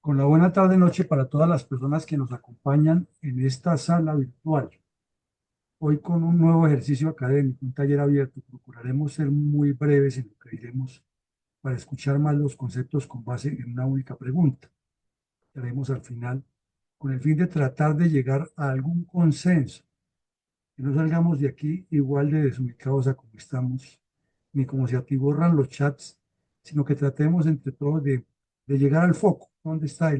Con la buena tarde noche para todas las personas que nos acompañan en esta sala virtual. Hoy con un nuevo ejercicio académico, un taller abierto. Procuraremos ser muy breves en lo que diremos para escuchar más los conceptos con base en una única pregunta. Haremos al final con el fin de tratar de llegar a algún consenso, que no salgamos de aquí igual de desubicados a como estamos, ni como se atiborran los chats, sino que tratemos entre todos de llegar al foco. ¿Dónde está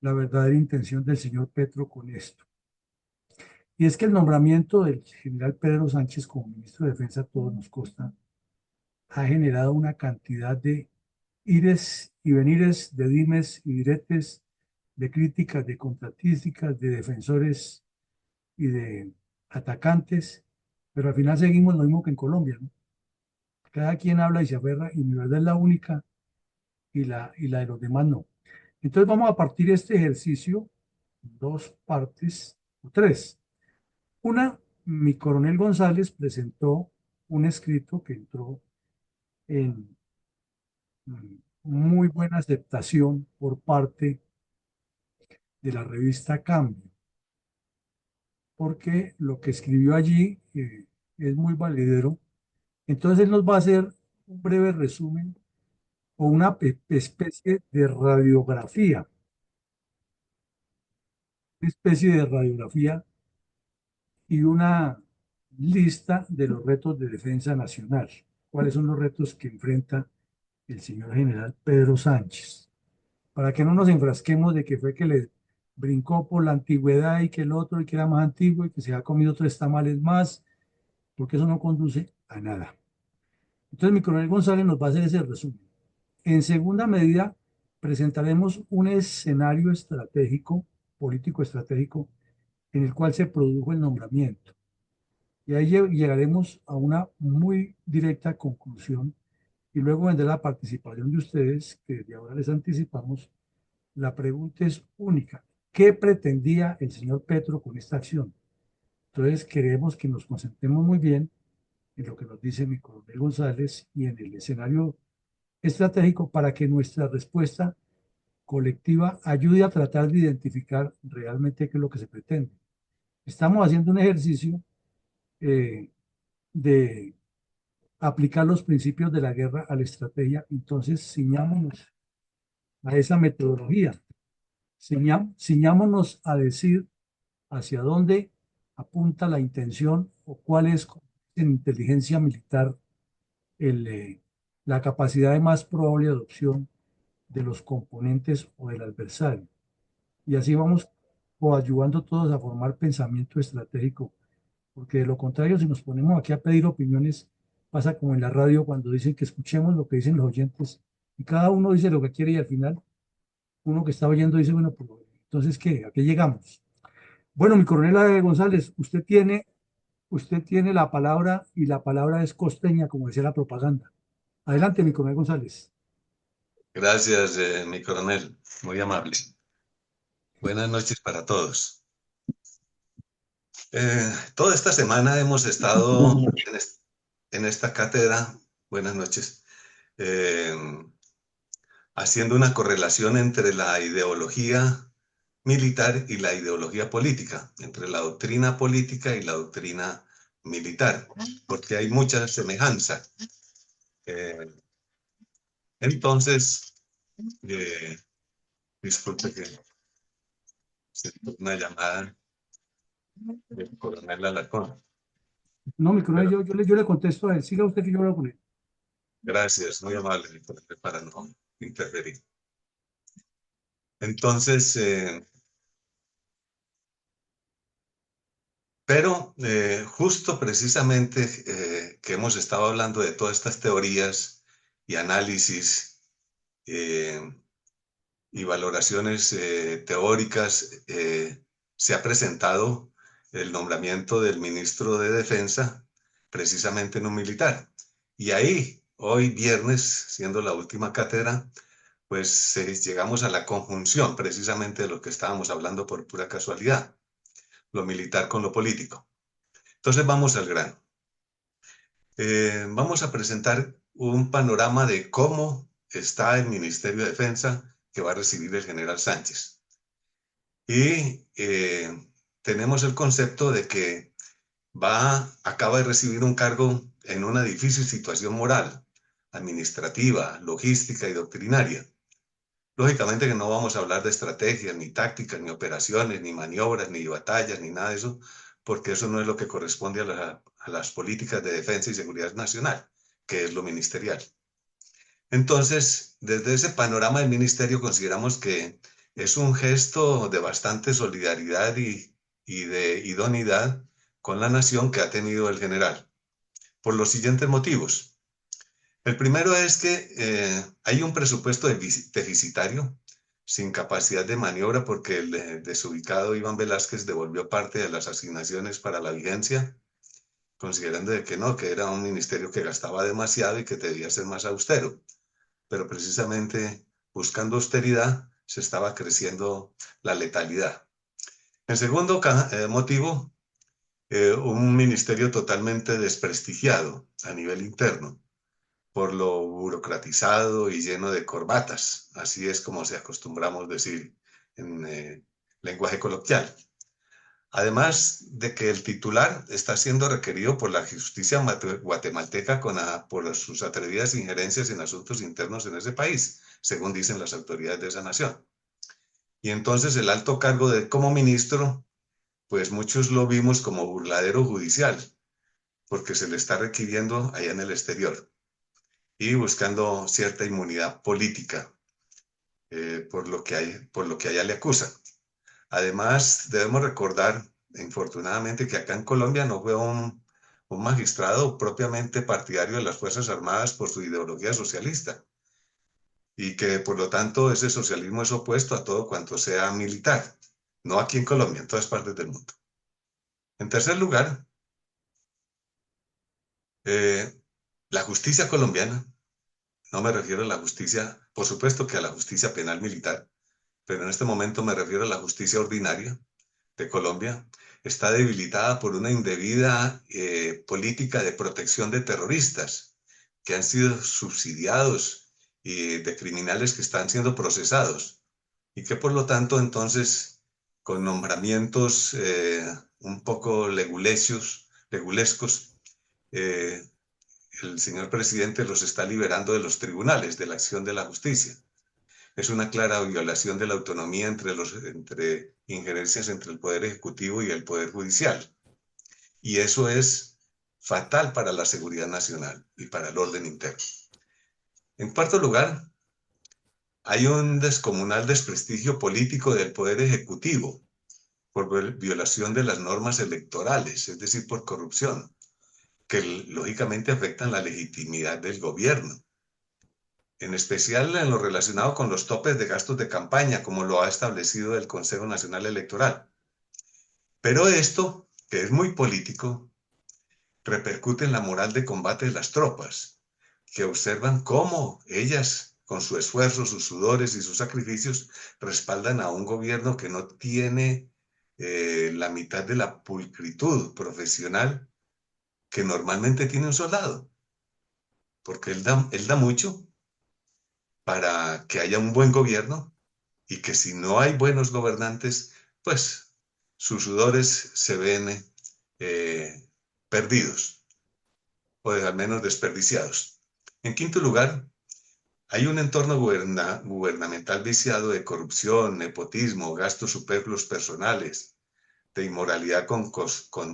la verdadera intención del señor Petro con esto? Y es que el nombramiento del general Pedro Sánchez como ministro de Defensa, a todos nos consta, ha generado una cantidad de ires y venires, de dimes y diretes, de críticas, de contratísticas, de defensores y de atacantes, pero al final seguimos lo mismo que en Colombia, ¿no? Cada quien habla y se aferra y mi verdad es la única y la de los demás no. Entonces vamos a partir este ejercicio en dos partes o tres. Una, mi coronel González presentó un escrito que entró en muy buena aceptación por parte de la revista Cambio, porque lo que escribió allí es muy valedero. Entonces él nos va a hacer un breve resumen o una especie de radiografía y una lista de los retos de defensa nacional. ¿Cuáles son los retos que enfrenta el señor general Pedro Sánchez? Para que no nos enfrasquemos de que fue que le brincó por la antigüedad y que el otro y que era más antiguo y que se ha comido tres tamales más, porque eso no conduce a nada. Entonces, mi coronel González nos va a hacer ese resumen. En segunda medida, presentaremos un escenario estratégico, político estratégico, en el cual se produjo el nombramiento. Y ahí llegaremos a una muy directa conclusión y luego vendrá la participación de ustedes, que desde ahora les anticipamos. La pregunta es única. ¿Qué pretendía el señor Petro con esta acción? Entonces queremos que nos concentremos muy bien en lo que nos dice mi coronel González y en el escenario estratégico para que nuestra respuesta colectiva ayude a tratar de identificar realmente qué es lo que se pretende. Estamos haciendo un ejercicio eh, de aplicar los principios de la guerra a la estrategia, entonces ciñámonos a esa metodología, ciñámonos a decir hacia dónde apunta la intención o cuál es en inteligencia militar el, la capacidad de más probable adopción de los componentes o del adversario. Y así vamos coadyuvando todos a formar pensamiento estratégico, porque de lo contrario, si nos ponemos aquí a pedir opiniones, pasa como en la radio cuando dicen que escuchemos lo que dicen los oyentes y cada uno dice lo que quiere y al final uno que está oyendo dice, bueno, pues, entonces, ¿qué? ¿A qué llegamos? Bueno, mi coronel González, usted tiene la palabra y la palabra es costeña, como decía la propaganda. Adelante, mi coronel González. Gracias, mi coronel, muy amable. Buenas noches para todos. Toda esta semana hemos estado en esta cátedra, buenas noches, eh, haciendo una correlación entre la ideología militar y la ideología política, entre la doctrina política y la doctrina militar, porque hay mucha semejanza. Eh, entonces, eh, disculpe que se una llamada del coronel Alarcón. No, mi coronel, Pero yo le contesto a él. Siga usted que yo hablo con él. gracias, muy amable para no interferir. Entonces, pero justo precisamente que hemos estado hablando de todas estas teorías y análisis eh, y valoraciones teóricas, se ha presentado el nombramiento del ministro de Defensa precisamente en un militar. Y ahí, hoy viernes, siendo la última cátedra, pues llegamos a la conjunción precisamente de lo que estábamos hablando por pura casualidad, lo militar con lo político. Entonces vamos al grano. Vamos a presentar un panorama de cómo está el Ministerio de Defensa que va a recibir el general Sánchez. Y tenemos el concepto de que acaba de recibir un cargo en una difícil situación moral, administrativa, logística y doctrinaria. Lógicamente que no vamos a hablar de estrategias, ni tácticas, ni operaciones, ni maniobras, ni batallas, ni nada de eso, porque eso no es lo que corresponde a las políticas de defensa y seguridad nacional, que es lo ministerial. Entonces, desde ese panorama del ministerio consideramos que es un gesto de bastante solidaridad y de idoneidad con la nación que ha tenido el general, por los siguientes motivos. El primero es que hay un presupuesto deficitario, sin capacidad de maniobra, porque el desubicado Iván Velázquez devolvió parte de las asignaciones para la vigencia, considerando de que no, que era un ministerio que gastaba demasiado y que debía ser más austero. Pero precisamente buscando austeridad se estaba creciendo la letalidad. El segundo motivo, un ministerio totalmente desprestigiado a nivel interno por lo burocratizado y lleno de corbatas. Así es como se acostumbramos decir en lenguaje coloquial. Además de que el titular está siendo requerido por la justicia guatemalteca por sus atrevidas injerencias en asuntos internos en ese país, según dicen las autoridades de esa nación. Y entonces el alto cargo de como ministro, pues muchos lo vimos como burladero judicial, porque se le está requiriendo allá en el exterior y buscando cierta inmunidad política por lo que allá le acusan. Además, debemos recordar, infortunadamente, que acá en Colombia no fue un magistrado propiamente partidario de las Fuerzas Armadas por su ideología socialista y que, por lo tanto, ese socialismo es opuesto a todo cuanto sea militar, no aquí en Colombia, en todas partes del mundo. En tercer lugar, la justicia colombiana, no me refiero a la justicia, por supuesto que a la justicia penal militar, pero en este momento me refiero a la justicia ordinaria de Colombia, está debilitada por una indebida política de protección de terroristas que han sido subsidiados y de criminales que están siendo procesados y que por lo tanto entonces con nombramientos un poco legulescos, eh, el señor presidente los está liberando de los tribunales, de la acción de la justicia. Es una clara violación de la autonomía entre injerencias entre el Poder Ejecutivo y el Poder Judicial. Y eso es fatal para la seguridad nacional y para el orden interno. En cuarto lugar, hay un descomunal desprestigio político del Poder Ejecutivo por violación de las normas electorales, es decir, por corrupción, que lógicamente afectan la legitimidad del gobierno, en especial en lo relacionado con los topes de gastos de campaña, como lo ha establecido el Consejo Nacional Electoral. Pero esto, que es muy político, repercute en la moral de combate de las tropas, que observan cómo ellas, con su esfuerzo, sus sudores y sus sacrificios, respaldan a un gobierno que no tiene la mitad de la pulcritud profesional que normalmente tiene un soldado, porque él da mucho para que haya un buen gobierno y que si no hay buenos gobernantes, pues sus sudores se ven perdidos o al menos desperdiciados. En quinto lugar, hay un entorno gubernamental viciado de corrupción, nepotismo, gastos superfluos personales, de inmoralidad con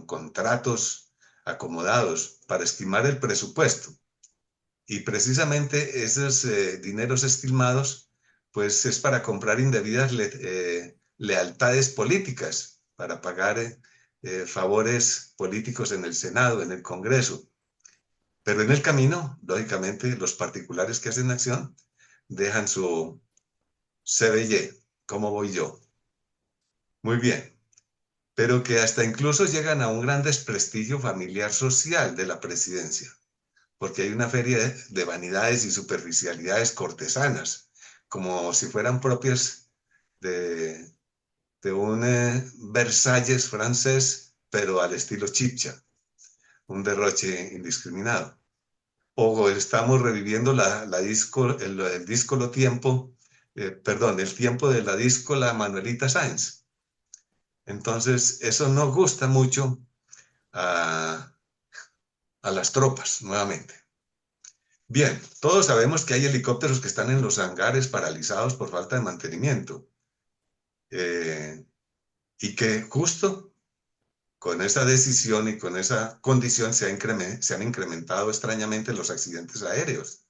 contratos acomodados para estimar el presupuesto. Y precisamente esos dineros estimados, pues es para comprar indebidas lealtades políticas, para pagar favores políticos en el Senado, en el Congreso. Pero en el camino, lógicamente, los particulares que hacen acción dejan su CBY, ¿cómo voy yo? Muy bien, pero que hasta incluso llegan a un gran desprestigio familiar social de la presidencia, porque hay una feria de vanidades y superficialidades cortesanas, como si fueran propias de, de un Versalles francés, pero al estilo Chipcha, un derroche indiscriminado. O estamos reviviendo el díscolo tiempo perdón, el tiempo de la díscola Manuelita Sáenz. Entonces, eso no gusta mucho a, a las tropas, nuevamente. Bien, todos sabemos que hay helicópteros que están en los hangares paralizados por falta de mantenimiento. Y que justo con esa decisión y con esa condición se han incrementado extrañamente los accidentes aéreos,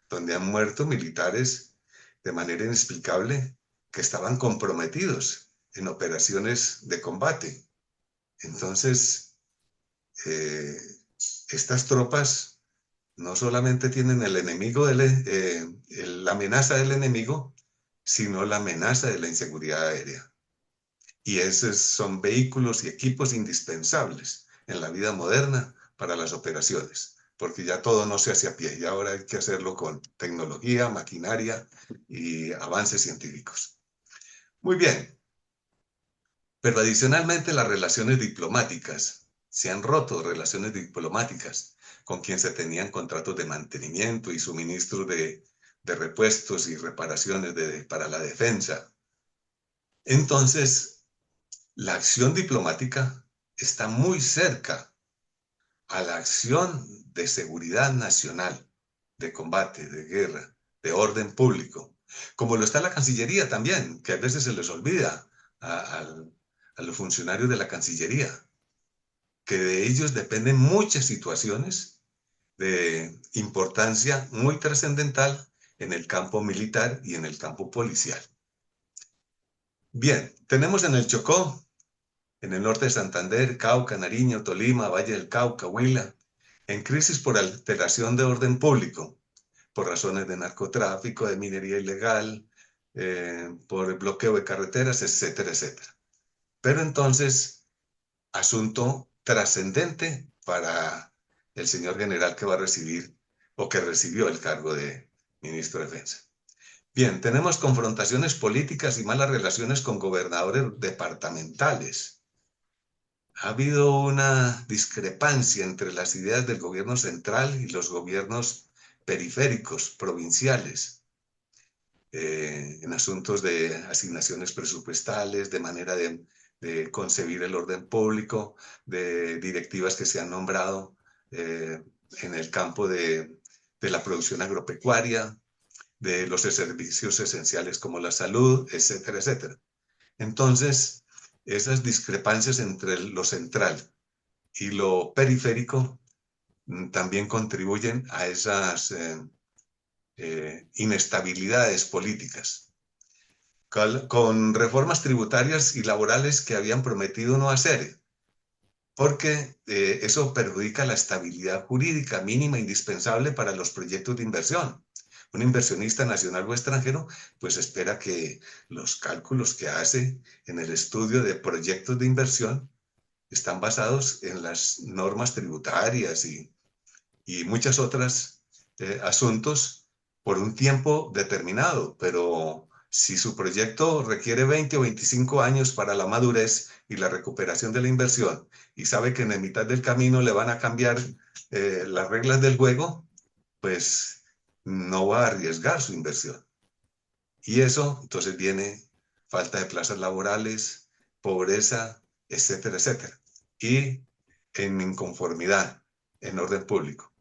donde han muerto militares de manera inexplicable que estaban comprometidos en operaciones de combate. Entonces, eh, estas tropas no solamente tienen el enemigo, la amenaza del enemigo, sino la amenaza de la inseguridad aérea. Y esos son vehículos y equipos indispensables en la vida moderna para las operaciones, porque ya todo no se hace a pie y ahora hay que hacerlo con tecnología, maquinaria y avances científicos. Muy bien, pero adicionalmente las relaciones diplomáticas. Se han roto relaciones diplomáticas con quien se tenían contratos de mantenimiento y suministros de repuestos y reparaciones para la defensa. Entonces, la acción diplomática está muy cerca a la acción de seguridad nacional, de combate, de guerra, de orden público, como lo está la Cancillería también, que a veces se les olvida a los funcionarios de la Cancillería, que de ellos dependen muchas situaciones de importancia muy trascendental en el campo militar y en el campo policial. Bien, tenemos en el Chocó, en el norte de Santander, Cauca, Nariño, Tolima, Valle del Cauca, Huila, en crisis por alteración de orden público, por razones de narcotráfico, de minería ilegal, por el bloqueo de carreteras, etcétera, etcétera. Pero entonces, asunto trascendente para el señor general que va a recibir o que recibió el cargo de ministro de Defensa. Bien, tenemos confrontaciones políticas y malas relaciones con gobernadores departamentales. Ha habido una discrepancia entre las ideas del gobierno central y los gobiernos periféricos, provinciales, en asuntos de asignaciones presupuestales, de manera de concebir el orden público, de directivas que se han nombrado en el campo de la producción agropecuaria, de los servicios esenciales como la salud, etcétera, etcétera. Entonces, esas discrepancias entre lo central y lo periférico también contribuyen a esas inestabilidades políticas. Con reformas tributarias y laborales que habían prometido no hacer, porque eso perjudica la estabilidad jurídica mínima indispensable para los proyectos de inversión. Un inversionista nacional o extranjero pues espera que los cálculos que hace en el estudio de proyectos de inversión están basados en las normas tributarias y muchas otras asuntos por un tiempo determinado, pero si su proyecto requiere 20 o 25 años para la madurez y la recuperación de la inversión y sabe que en la mitad del camino le van a cambiar las reglas del juego, pues no va a arriesgar su inversión. Y eso entonces viene falta de plazas laborales, pobreza, etcétera, etcétera. Y en inconformidad en orden público.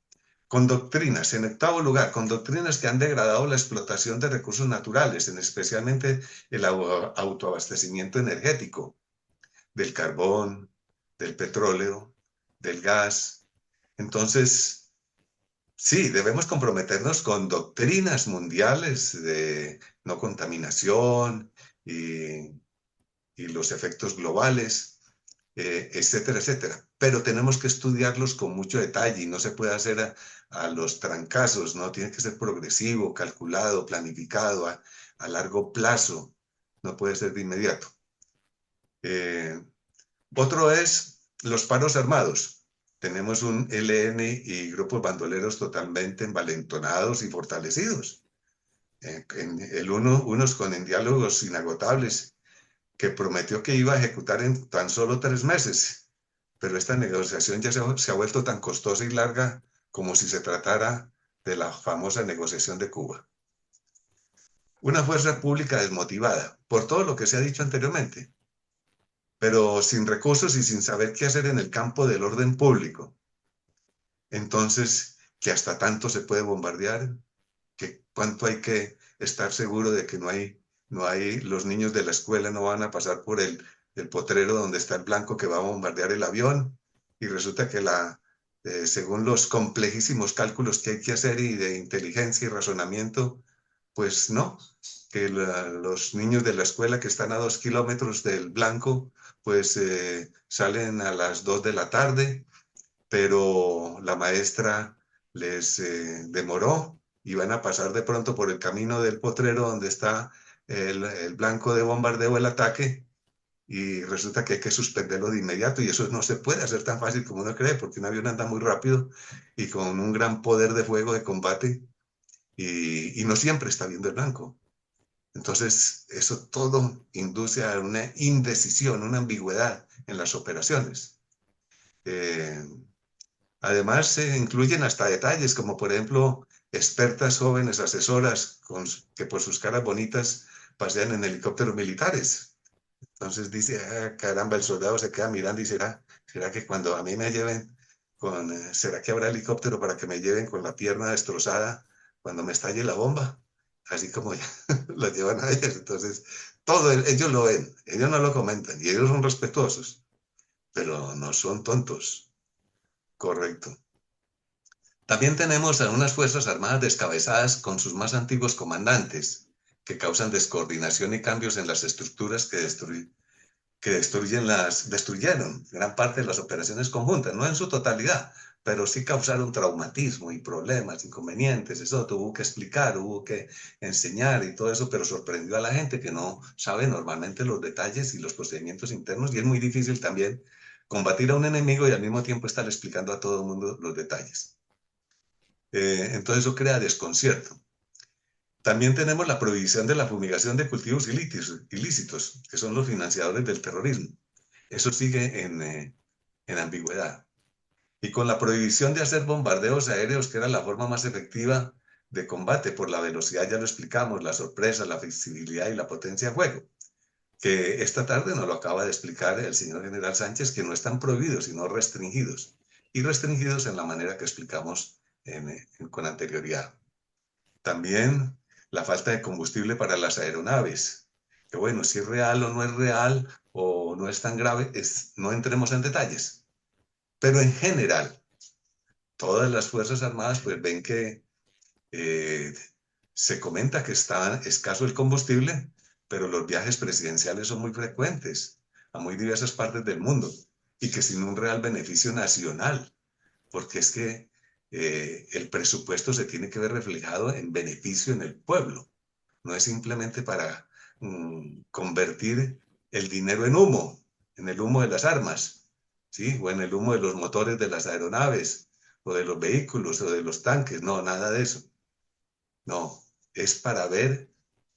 Con doctrinas, en octavo lugar, con doctrinas que han degradado la explotación de recursos naturales, en especialmente el autoabastecimiento energético, del carbón, del petróleo, del gas. Entonces, sí, debemos comprometernos con doctrinas mundiales de no contaminación y los efectos globales, etcétera, etcétera. Pero tenemos que estudiarlos con mucho detalle y no se puede hacer a los trancazos, ¿no? Tiene que ser progresivo, calculado, planificado, a largo plazo, no puede ser de inmediato. Otro es los paros armados. Tenemos un ELN y grupos bandoleros totalmente envalentonados y fortalecidos. Unos con diálogos inagotables que prometió que iba a ejecutar en tan solo 3 meses. Pero esta negociación ya se ha vuelto tan costosa y larga como si se tratara de la famosa negociación de Cuba. Una fuerza pública desmotivada por todo lo que se ha dicho anteriormente, pero sin recursos y sin saber qué hacer en el campo del orden público. Entonces, que hasta tanto se puede bombardear, que cuánto hay que estar seguro de que los niños de la escuela no van a pasar por el potrero donde está el blanco que va a bombardear el avión, y resulta que según los complejísimos cálculos que hay que hacer y de inteligencia y razonamiento, pues no, que los niños de la escuela que están a 2 kilómetros del blanco, pues salen a las 2 de la tarde, pero la maestra les demoró y van a pasar de pronto por el camino del potrero donde está el blanco de bombardeo, el ataque, y resulta que hay que suspenderlo de inmediato, y eso no se puede hacer tan fácil como uno cree, porque un avión anda muy rápido y con un gran poder de fuego de combate, y no siempre está viendo el blanco. Entonces, eso todo induce a una indecisión, una ambigüedad en las operaciones. Eh, Además, se incluyen hasta detalles, como por ejemplo, expertas jóvenes asesoras que por sus caras bonitas pasean en helicópteros militares. Entonces dice, ah, caramba, el soldado se queda mirando y será que cuando a mí me lleven será que habrá helicóptero para que me lleven con la pierna destrozada cuando me estalle la bomba? Así como ya lo llevan a ellos. Entonces, ellos lo ven, ellos no lo comentan y ellos son respetuosos, pero no son tontos. Correcto. También tenemos a unas Fuerzas Armadas descabezadas con sus más antiguos comandantes, que causan descoordinación y cambios en las estructuras que destruyeron gran parte de las operaciones conjuntas, no en su totalidad, pero sí causaron traumatismo y problemas, inconvenientes. Eso tuvo que explicar, hubo que enseñar y todo eso, pero sorprendió a la gente que no sabe normalmente los detalles y los procedimientos internos, y es muy difícil también combatir a un enemigo y al mismo tiempo estar explicando a todo el mundo los detalles. Entonces eso crea desconcierto. También tenemos la prohibición de la fumigación de cultivos ilícitos, que son los financiadores del terrorismo. Eso sigue en ambigüedad. Y con la prohibición de hacer bombardeos aéreos, que era la forma más efectiva de combate por la velocidad, ya lo explicamos, la sorpresa, la flexibilidad y la potencia de fuego, que esta tarde nos lo acaba de explicar el señor general Sánchez, que no están prohibidos, sino restringidos, y restringidos en la manera que explicamos con anterioridad. También la falta de combustible para las aeronaves, que bueno, si es real o no es real o no es tan grave, no entremos en detalles. Pero en general, todas las Fuerzas Armadas pues ven que eh, se comenta que está escaso el combustible, pero los viajes presidenciales son muy frecuentes a muy diversas partes del mundo y que sin un real beneficio nacional, porque es que el presupuesto se tiene que ver reflejado en beneficio en el pueblo. No es simplemente para convertir el dinero en humo, en el humo de las armas, ¿sí? O en el humo de los motores de las aeronaves, o de los vehículos, o de los tanques. No, nada de eso. No, es para ver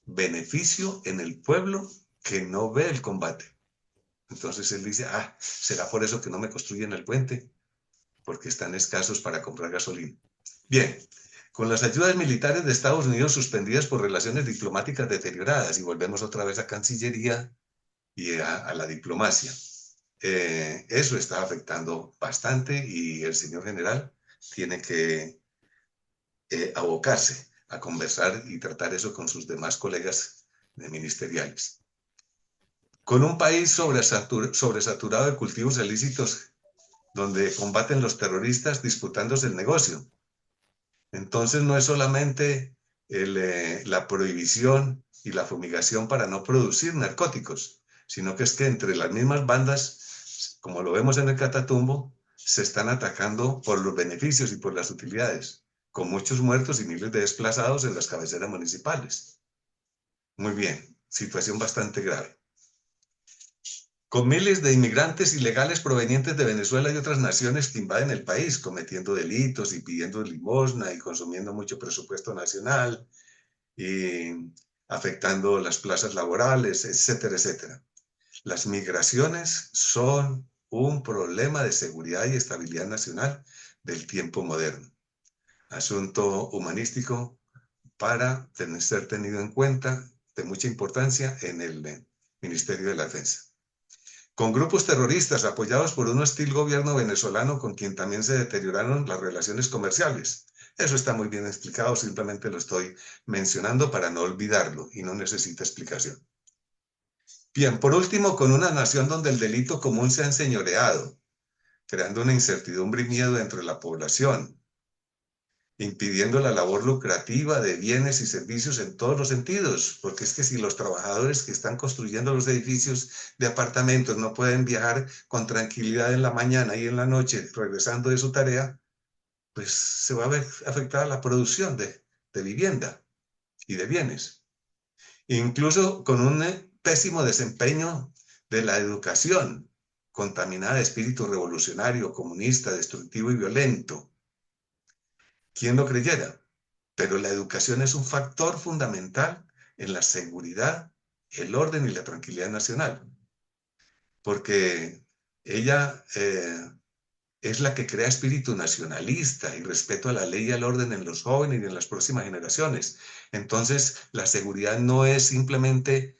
beneficio en el pueblo que no ve el combate. Entonces él dice, ah, será por eso que no me construyen el puente, porque están escasos para comprar gasolina. Bien, con las ayudas militares de Estados Unidos suspendidas por relaciones diplomáticas deterioradas, y volvemos otra vez a Cancillería y a la diplomacia. Eso está afectando bastante y el señor general tiene que abocarse a conversar y tratar eso con sus demás colegas ministeriales. Con un país sobresaturado de cultivos ilícitos donde combaten los terroristas disputándose el negocio. Entonces no es solamente la prohibición y la fumigación para no producir narcóticos, sino que es que entre las mismas bandas, como lo vemos en el Catatumbo, se están atacando por los beneficios y por las utilidades, con muchos muertos y miles de desplazados en las cabeceras municipales. Muy bien, situación bastante grave. Con miles de inmigrantes ilegales provenientes de Venezuela y otras naciones que invaden el país, cometiendo delitos y pidiendo limosna y consumiendo mucho presupuesto nacional y afectando las plazas laborales, etcétera, etcétera. Las migraciones son un problema de seguridad y estabilidad nacional del tiempo moderno. Asunto humanístico para ser tenido en cuenta, de mucha importancia en el Ministerio de la Defensa. Con grupos terroristas apoyados por un hostil gobierno venezolano con quien también se deterioraron las relaciones comerciales. Eso está muy bien explicado, simplemente lo estoy mencionando para no olvidarlo y no necesita explicación. Bien, por último, con una nación donde el delito común se ha enseñoreado, creando una incertidumbre y miedo entre la población, impidiendo la labor lucrativa de bienes y servicios en todos los sentidos, porque es que si los trabajadores que están construyendo los edificios de apartamentos no pueden viajar con tranquilidad en la mañana y en la noche regresando de su tarea, pues se va a ver afectada la producción de vivienda y de bienes. Incluso con un pésimo desempeño de la educación, contaminada de espíritu revolucionario, comunista, destructivo y violento. ¿Quién lo creyera? Pero la educación es un factor fundamental en la seguridad, el orden y la tranquilidad nacional, porque ella es la que crea espíritu nacionalista y respeto a la ley y al orden en los jóvenes y en las próximas generaciones. Entonces, la seguridad no es simplemente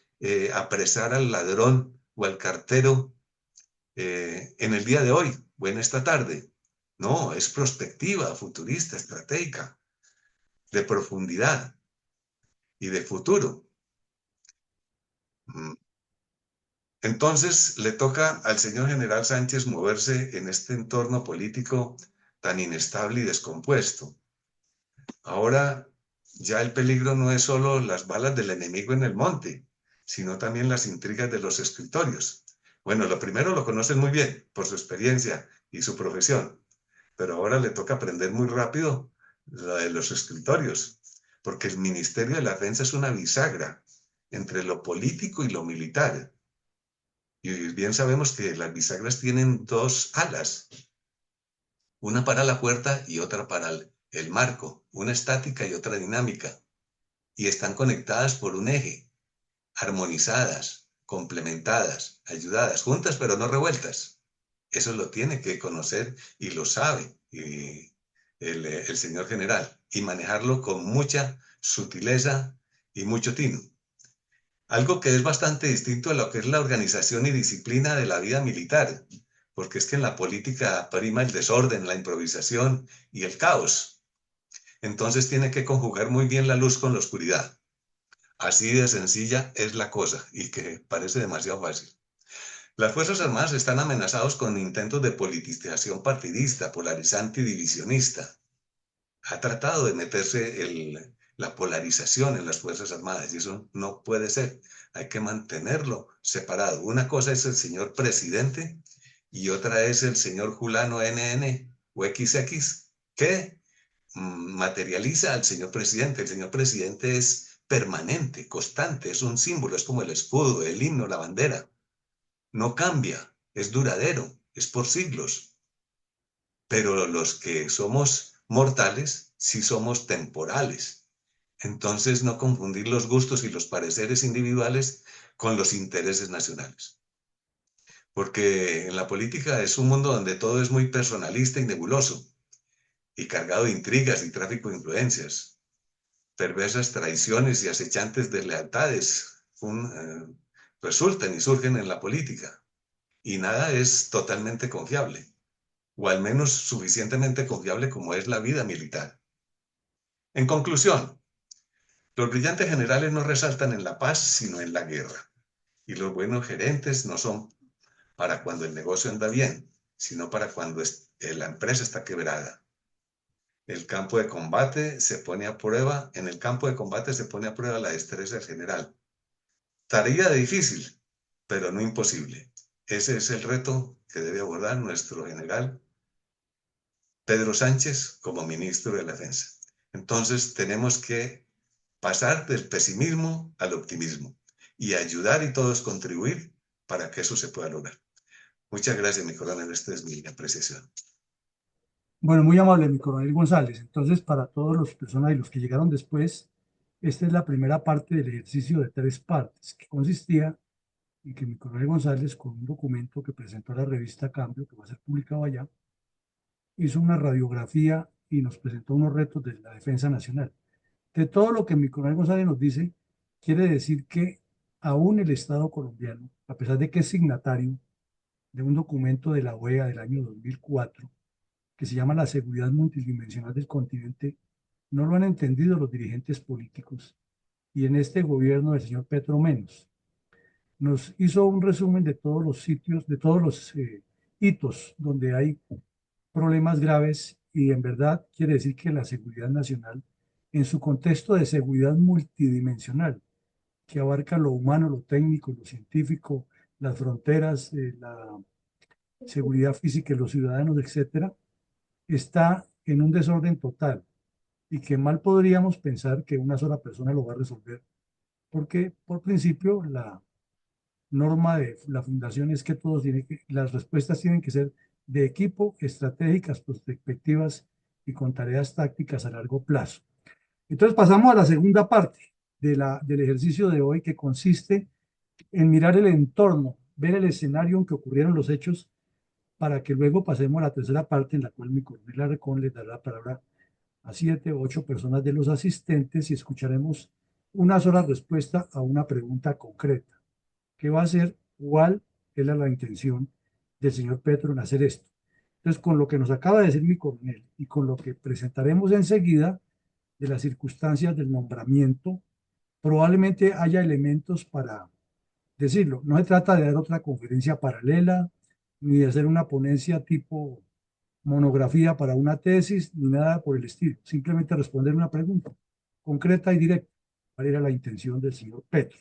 apresar al ladrón o al cartero en el día de hoy o en esta tarde. No, es prospectiva, futurista, estratégica, de profundidad y de futuro. Entonces le toca al señor general Sánchez moverse en este entorno político tan inestable y descompuesto. Ahora ya el peligro no es solo las balas del enemigo en el monte, sino también las intrigas de los escritorios. Bueno, lo primero lo conocen muy bien por su experiencia y su profesión, pero ahora le toca aprender muy rápido lo de los escritorios, porque el Ministerio de la Defensa es una bisagra entre lo político y lo militar. Y bien sabemos que las bisagras tienen dos alas, una para la puerta y otra para el marco, una estática y otra dinámica, y están conectadas por un eje, armonizadas, complementadas, ayudadas, juntas pero no revueltas. Eso lo tiene que conocer y lo sabe el señor general, y manejarlo con mucha sutileza y mucho tino. Algo que es bastante distinto a lo que es la organización y disciplina de la vida militar, porque es que en la política prima el desorden, la improvisación y el caos. Entonces tiene que conjugar muy bien la luz con la oscuridad. Así de sencilla es la cosa y que parece demasiado fácil. Las Fuerzas Armadas están amenazados con intentos de politización partidista, polarizante y divisionista. Ha tratado de meterse la polarización en las Fuerzas Armadas y eso no puede ser. Hay que mantenerlo separado. Una cosa es el señor presidente y otra es el señor Julano NN o XX que materializa al señor presidente. El señor presidente es permanente, constante, es un símbolo, es como el escudo, el himno, la bandera. No cambia, es duradero, es por siglos. Pero los que somos mortales, sí somos temporales. Entonces, no confundir los gustos y los pareceres individuales con los intereses nacionales. Porque en la política es un mundo donde todo es muy personalista y nebuloso, y cargado de intrigas y tráfico de influencias, perversas traiciones y acechantes deslealtades resultan y surgen en la política. Y nada es totalmente confiable, o al menos suficientemente confiable como es la vida militar. En conclusión, los brillantes generales no resaltan en la paz, sino en la guerra. Y los buenos gerentes no son para cuando el negocio anda bien, sino para cuando la empresa está quebrada. El campo de combate se pone a prueba, en el campo de combate se pone a prueba la destreza general. Tarea difícil, pero no imposible. Ese es el reto que debe abordar nuestro general Pedro Sánchez como ministro de la Defensa. Entonces tenemos que pasar del pesimismo al optimismo y ayudar y todos contribuir para que eso se pueda lograr. Muchas gracias, mi coronel. Esta es mi apreciación. Bueno, muy amable, mi coronel González. Entonces, para todas las personas y los que llegaron después, esta es la primera parte del ejercicio de tres partes, que consistía en que mi coronel González, con un documento que presentó a la revista Cambio, que va a ser publicado allá, hizo una radiografía y nos presentó unos retos de la defensa nacional. De todo lo que mi coronel González nos dice, quiere decir que aún el Estado colombiano, a pesar de que es signatario de un documento de la OEA del año 2004, que se llama la seguridad multidimensional del continente, no lo han entendido los dirigentes políticos y en este gobierno del señor Petro menos. Nos hizo un resumen de todos los sitios, de todos los hitos donde hay problemas graves y en verdad quiere decir que la seguridad nacional, en su contexto de seguridad multidimensional, que abarca lo humano, lo técnico, lo científico, las fronteras, la seguridad física de los ciudadanos, etcétera, está en un desorden total y que mal podríamos pensar que una sola persona lo va a resolver, porque por principio la norma de la fundación es que las respuestas tienen que ser de equipo, estratégicas, prospectivas y con tareas tácticas a largo plazo. Entonces pasamos a la segunda parte del ejercicio de hoy, que consiste en mirar el entorno, ver el escenario en que ocurrieron los hechos, para que luego pasemos a la tercera parte, en la cual mi coronel Alarcón le dará la palabra a 7 u 8 personas de los asistentes y escucharemos una sola respuesta a una pregunta concreta, que va a ser cuál es la intención del señor Petro en hacer esto. Entonces, con lo que nos acaba de decir mi coronel y con lo que presentaremos enseguida de las circunstancias del nombramiento, probablemente haya elementos para decirlo. No se trata de dar otra conferencia paralela, ni de hacer una ponencia tipo monografía para una tesis, ni nada por el estilo. Simplemente responder una pregunta concreta y directa. ¿Cuál era la intención del señor Petro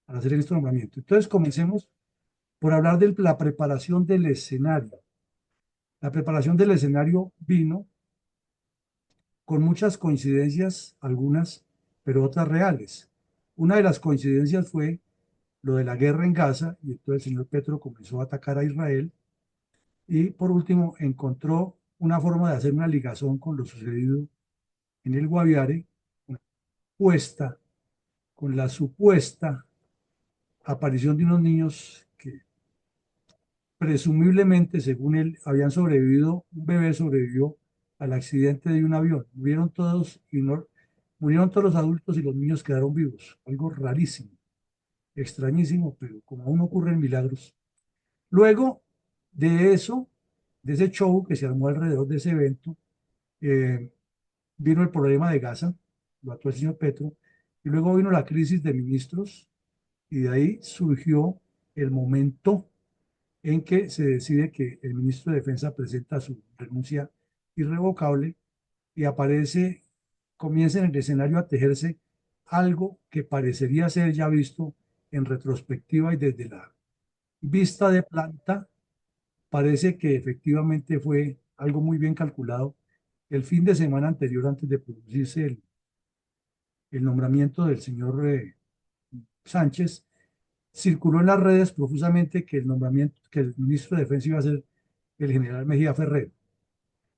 al hacer este nombramiento? Entonces, comencemos por hablar de la preparación del escenario. La preparación del escenario vino con muchas coincidencias, algunas, pero otras reales. Una de las coincidencias fue lo de la guerra en Gaza, y entonces el señor Petro comenzó a atacar a Israel, y por último encontró una forma de hacer una ligazón con lo sucedido en el Guaviare, puesta con la supuesta aparición de unos niños que presumiblemente, según él, habían sobrevivido, un bebé sobrevivió al accidente de un avión. Murieron todos los adultos y los niños quedaron vivos. Algo rarísimo, extrañísimo, pero como aún ocurren milagros. Luego de eso, de ese show que se armó alrededor de ese evento, eh, vino el problema de Gaza, lo actuó el señor Petro, y luego vino la crisis de ministros, y de ahí surgió el momento en que se decide que el ministro de Defensa presenta su renuncia irrevocable y comienza en el escenario a tejerse algo que parecería ser ya visto en retrospectiva y desde la vista de planta, parece que efectivamente fue algo muy bien calculado. El fin de semana anterior, antes de producirse el nombramiento del señor Sánchez, circuló en las redes profusamente que el nombramiento, que el ministro de Defensa iba a ser el general Mejía Ferrero.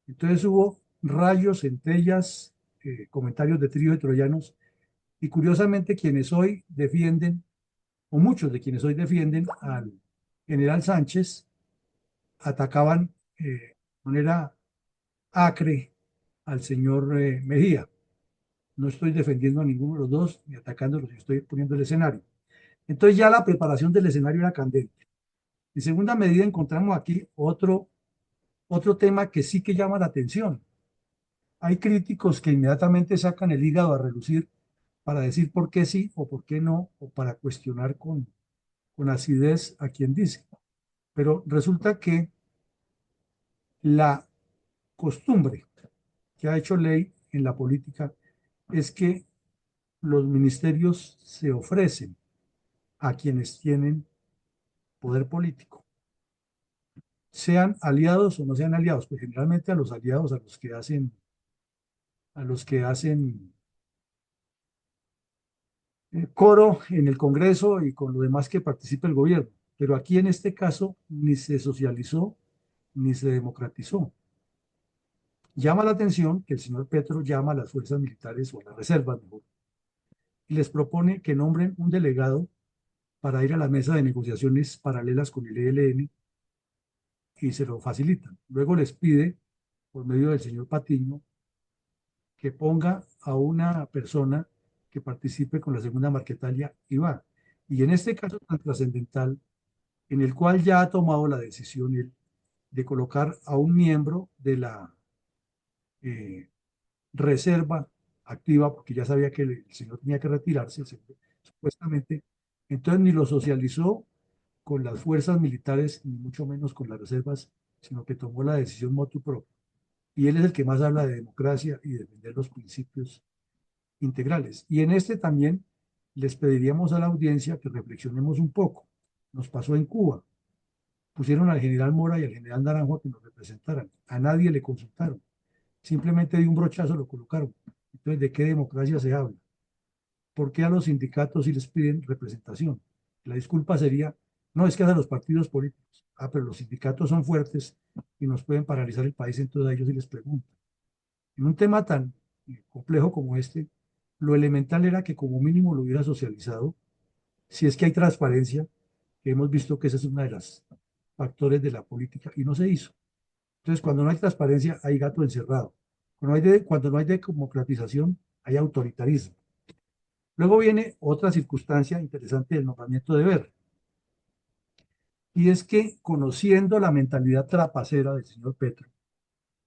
Entonces hubo rayos, centellas, comentarios de trío de troyanos, y curiosamente quienes hoy defienden, o muchos de quienes hoy defienden al general Sánchez, atacaban de manera acre al señor Mejía. No estoy defendiendo a ninguno de los dos ni atacándolos, estoy poniendo el escenario. Entonces ya la preparación del escenario era candente. En segunda medida encontramos aquí otro tema que sí que llama la atención. Hay críticos que inmediatamente sacan el hígado a relucir para decir por qué sí o por qué no, o para cuestionar con acidez a quien dice. Pero resulta que la costumbre que ha hecho ley en la política es que los ministerios se ofrecen a quienes tienen poder político, sean aliados o no sean aliados, pues generalmente a los aliados, a los que hacen coro en el Congreso y con lo demás que participa el gobierno. Pero aquí en este caso ni se socializó ni se democratizó. Llama la atención que el señor Petro llama a las fuerzas militares o a las reservas mejor, y les propone que nombren un delegado para ir a la mesa de negociaciones paralelas con el ELN, y se lo facilitan. Luego les pide, por medio del señor Patiño, que ponga a una persona que participe con la segunda Marquetalia y va. Y en este caso tan trascendental, en el cual ya ha tomado la decisión él de colocar a un miembro de la eh, reserva activa, porque ya sabía que el señor tenía que retirarse, supuestamente, entonces ni lo socializó con las fuerzas militares, ni mucho menos con las reservas, sino que tomó la decisión motu propio. Y él es el que más habla de democracia y defender los principios integrales. Y en este también les pediríamos a la audiencia que reflexionemos un poco. Nos pasó en Cuba. Pusieron al general Mora y al general Naranjo a que nos representaran. A nadie le consultaron. Simplemente de un brochazo lo colocaron. Entonces, ¿de qué democracia se habla? ¿Por qué a los sindicatos sí les piden representación? La disculpa sería, no, es que a los partidos políticos. Ah, pero los sindicatos son fuertes y nos pueden paralizar el país, entonces a ellos sí les preguntan. En un tema tan complejo como este, lo elemental era que como mínimo lo hubiera socializado, si es que hay transparencia, que hemos visto que ese es uno de los factores de la política y no se hizo. Entonces, cuando no hay transparencia, hay gato encerrado. Cuando no hay democratización, hay autoritarismo. Luego viene otra circunstancia interesante del nombramiento de Ver, y es que conociendo la mentalidad trapacera del señor Petro,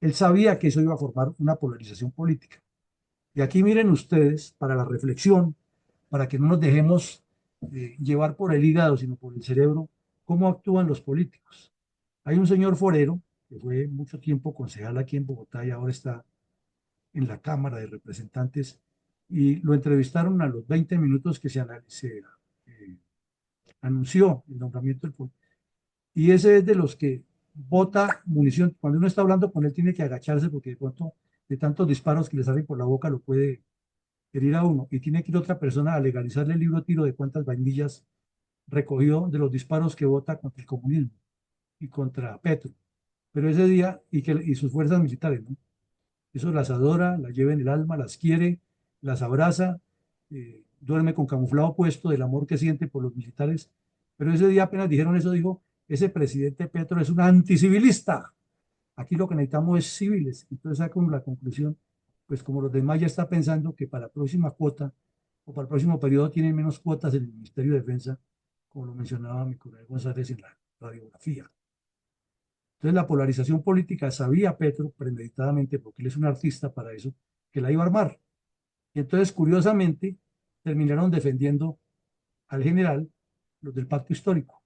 él sabía que eso iba a formar una polarización política. Y aquí miren ustedes, para la reflexión, para que no nos dejemos llevar por el hígado, sino por el cerebro, cómo actúan los políticos. Hay un señor Forero, que fue mucho tiempo concejal aquí en Bogotá y ahora está en la Cámara de Representantes, y lo entrevistaron a los 20 minutos que se anunció el nombramiento del y ese es de los que bota munición. Cuando uno está hablando con él, tiene que agacharse porque de pronto, de tantos disparos que le salen por la boca, lo puede herir a uno. Y tiene que ir otra persona a legalizarle el libro tiro de cuántas vainillas recogió de los disparos que vota contra el comunismo y contra Petro. Pero ese día, y sus fuerzas militares, ¿no? Eso las adora, las lleva en el alma, las quiere, las abraza, duerme con camuflado puesto del amor que siente por los militares. Pero ese día apenas dijeron eso, dijo, ese presidente Petro es un anticivilista. Aquí lo que necesitamos es civiles. Entonces saca la conclusión, pues como los demás ya está pensando que para la próxima cuota o para el próximo periodo tienen menos cuotas en el Ministerio de Defensa, como lo mencionaba mi coronel González en la radiografía. Entonces la polarización política sabía Petro premeditadamente, porque él es un artista para eso, que la iba a armar. Y entonces, curiosamente, terminaron defendiendo al general los del pacto histórico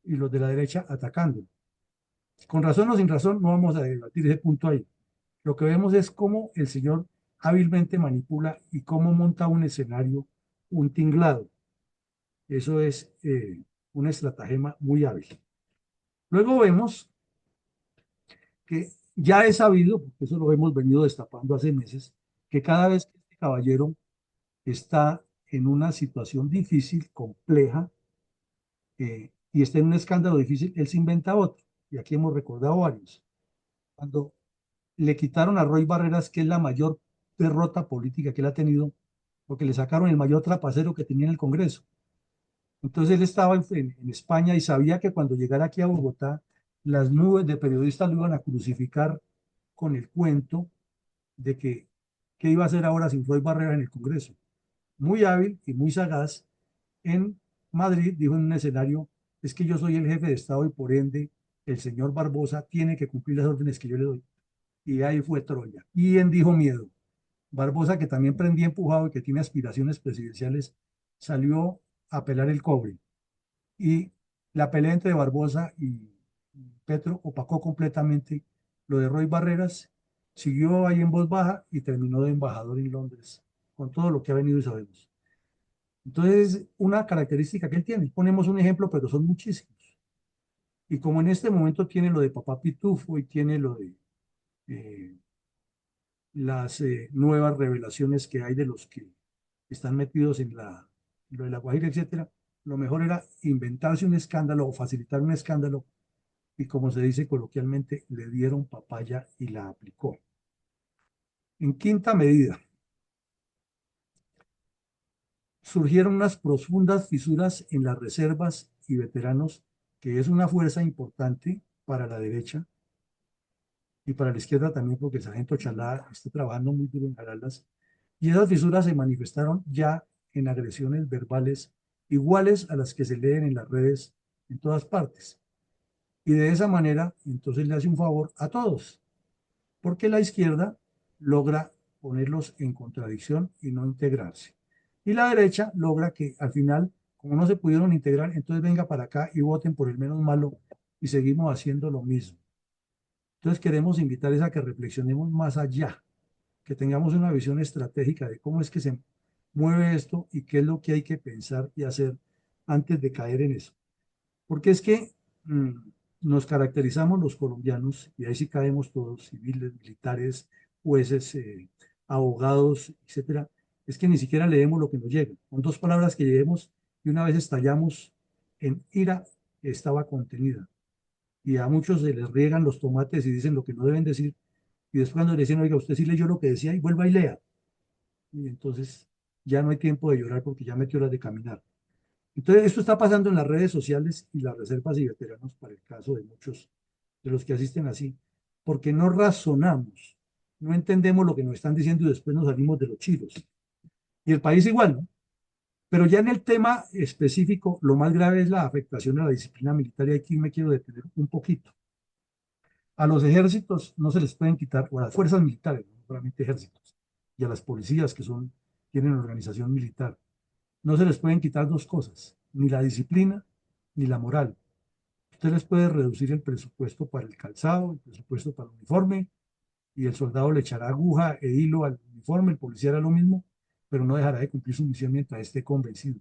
y los de la derecha atacando. Con razón o sin razón, no vamos a debatir ese punto ahí. Lo que vemos es cómo el señor hábilmente manipula y cómo monta un escenario, un tinglado. Eso es una estratagema muy hábil. Luego vemos que ya he sabido, porque eso lo hemos venido destapando hace meses, que cada vez que este caballero está en una situación difícil, compleja, y está en un escándalo difícil, él se inventa otro. Y aquí hemos recordado varios. Cuando le quitaron a Roy Barreras, que es la mayor derrota política que él ha tenido, porque le sacaron el mayor trapacero que tenía en el Congreso. Entonces él estaba en España y sabía que cuando llegara aquí a Bogotá, las nubes de periodistas lo iban a crucificar con el cuento de que qué iba a hacer ahora sin Roy Barreras en el Congreso. Muy hábil y muy sagaz, en Madrid dijo en un escenario, es que yo soy el jefe de Estado y por ende el señor Barbosa tiene que cumplir las órdenes que yo le doy. Y ahí fue Troya. ¿Quién dijo miedo? Barbosa, que también prendía empujado y que tiene aspiraciones presidenciales, salió a pelar el cobre. Y la pelea entre Barbosa y Petro opacó completamente lo de Roy Barreras, siguió ahí en voz baja y terminó de embajador en Londres, con todo lo que ha venido y sabemos. Entonces, una característica que él tiene, ponemos un ejemplo, pero son muchísimos. Y como en este momento tiene lo de Papá Pitufo y tiene lo de eh, las nuevas revelaciones que hay de los que están metidos en lo de la Guajira, etcétera, lo mejor era inventarse un escándalo o facilitar un escándalo y como se dice coloquialmente, le dieron papaya y la aplicó. En quinta medida, surgieron unas profundas fisuras en las reservas y veteranos, que es una fuerza importante para la derecha, y para la izquierda también porque el sargento Chalá está trabajando muy duro en jalarlas. Y esas fisuras se manifestaron ya en agresiones verbales iguales a las que se leen en las redes en todas partes. Y de esa manera, entonces le hace un favor a todos, porque la izquierda logra ponerlos en contradicción y no integrarse. Y la derecha logra que al final, como no se pudieron integrar, entonces venga para acá y voten por el menos malo y seguimos haciendo lo mismo. Entonces queremos invitarles a que reflexionemos más allá, que tengamos una visión estratégica de cómo es que se mueve esto y qué es lo que hay que pensar y hacer antes de caer en eso. Porque es que mm, nos caracterizamos los colombianos, y ahí sí caemos todos, civiles, militares, jueces, abogados, etcétera, es que ni siquiera leemos lo que nos llega. Con dos palabras que lleguemos y una vez estallamos en ira que estaba contenida. Y a muchos se les riegan los tomates y dicen lo que no deben decir, y después cuando le dicen, oiga, usted sí leyó lo que decía y vuelva y lea. Y entonces ya no hay tiempo de llorar porque ya metió horas de caminar. Entonces, esto está pasando en las redes sociales y las reservas y veteranos para el caso de muchos de los que asisten así, porque no razonamos, no entendemos lo que nos están diciendo y después nos salimos de los chiros. Y el país igual, ¿no? Pero ya en el tema específico, lo más grave es la afectación a la disciplina militar y aquí me quiero detener un poquito. A los ejércitos no se les pueden quitar, o a las fuerzas militares, no solamente ejércitos, y a las policías que son, tienen organización militar, no se les pueden quitar dos cosas, ni la disciplina ni la moral. Usted les puede reducir el presupuesto para el calzado, el presupuesto para el uniforme, y el soldado le echará aguja e hilo al uniforme, el policía hará lo mismo, pero no dejará de cumplir su misión mientras esté convencido,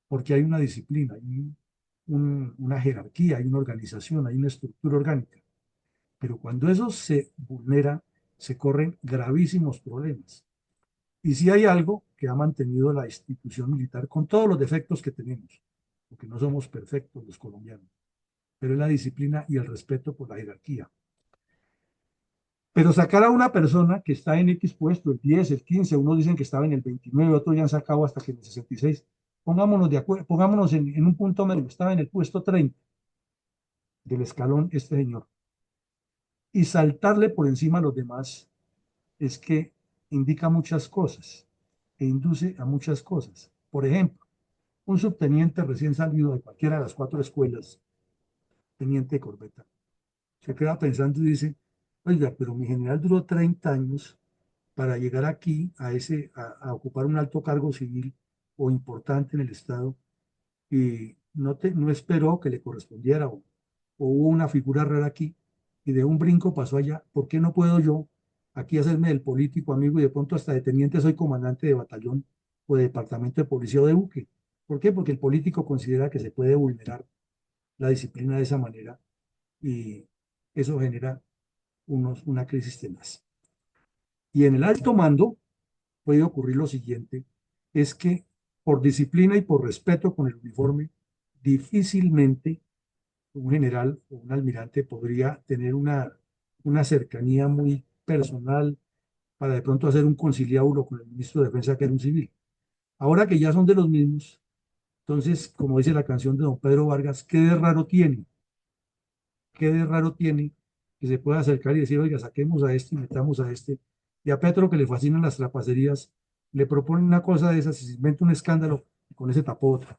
porque hay una disciplina, hay una jerarquía, hay una organización, hay una estructura orgánica. Pero cuando eso se vulnera, se corren gravísimos problemas. Y si hay algo que ha mantenido la institución militar con todos los defectos que tenemos, porque no somos perfectos los colombianos, pero es la disciplina y el respeto por la jerarquía. Pero sacar a una persona que está en X puesto, el 10, el 15, unos dicen que estaba en el 29, otros ya han sacado hasta que en el 66, pongámonos de acuerdo, pongámonos en un punto medio, estaba en el puesto 30 del escalón este señor, y saltarle por encima a los demás es que indica muchas cosas e induce a muchas cosas. Por ejemplo, un subteniente recién salido de cualquiera de las cuatro escuelas, teniente de corbeta, se queda pensando y dice, oiga, pero mi general duró 30 años para llegar aquí a ocupar un alto cargo civil o importante en el Estado y no esperó que le correspondiera o hubo una figura rara aquí y de un brinco pasó allá. ¿Por qué no puedo yo aquí hacerme del político amigo y de pronto hasta de teniente soy comandante de batallón o de departamento de policía o de buque? ¿Por qué? Porque el político considera que se puede vulnerar la disciplina de esa manera y eso genera una crisis tenaz. Y en el alto mando puede ocurrir lo siguiente, es que por disciplina y por respeto con el uniforme, difícilmente un general o un almirante podría tener una cercanía muy personal para de pronto hacer un conciliábulo con el ministro de Defensa, que era un civil. Ahora que ya son de los mismos, entonces, como dice la canción de don Pedro Vargas, ¿qué de raro tiene? ¿Qué de raro tiene que se pueda acercar y decir, oiga, saquemos a este y metamos a este? Y a Petro, que le fascinan las trapacerías, le proponen una cosa de esas y se inventa un escándalo y con ese tapó otra.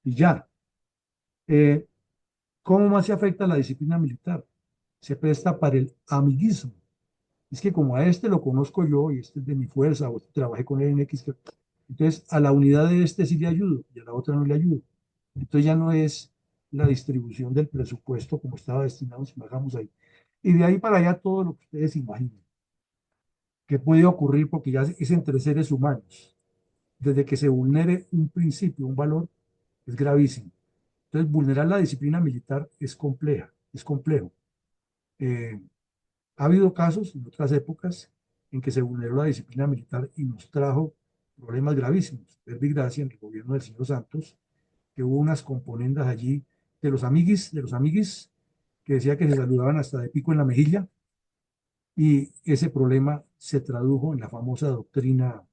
Y ya. Eh, ¿Cómo más se afecta la disciplina militar? Se presta para el amiguismo. Es que como a este lo conozco yo y este es de mi fuerza, o trabajé con él en X, entonces a la unidad de este sí le ayudo y a la otra no le ayudo. Entonces ya no es la distribución del presupuesto como estaba destinado, si bajamos ahí. Y de ahí para allá todo lo que ustedes imaginen que puede ocurrir porque ya es entre seres humanos. Desde que se vulnere un principio, un valor, es gravísimo. Entonces, vulnerar la disciplina militar es compleja, es complejo. Eh, Ha habido casos en otras épocas en que se vulneró la disciplina militar y nos trajo problemas gravísimos. Verdi Gracia, en el gobierno del señor Santos, que hubo unas componendas allí de los amiguis, que decía que se saludaban hasta de pico en la mejilla, y ese problema se tradujo en la famosa doctrina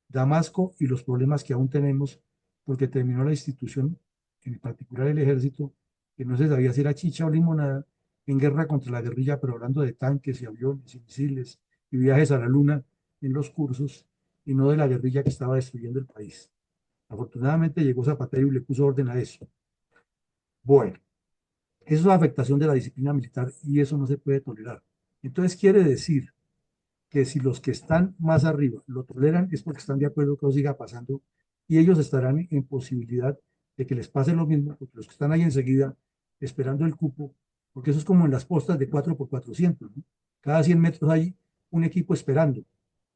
Damasco y los problemas que aún tenemos, porque terminó la institución, en particular el ejército, que no se sabía si era chicha o limonada, en guerra contra la guerrilla, pero hablando de tanques y aviones y misiles y viajes a la luna en los cursos, y no de la guerrilla que estaba destruyendo el país. Afortunadamente llegó Zapatero y le puso orden a eso. Bueno, eso es la afectación de la disciplina militar y eso no se puede tolerar. Entonces quiere decir que si los que están más arriba lo toleran es porque están de acuerdo que eso siga pasando y ellos estarán en posibilidad de que les pase lo mismo, porque los que están ahí enseguida esperando el cupo, porque eso es como en las postas de 4x400, ¿no? Cada 100 metros hay un equipo esperando,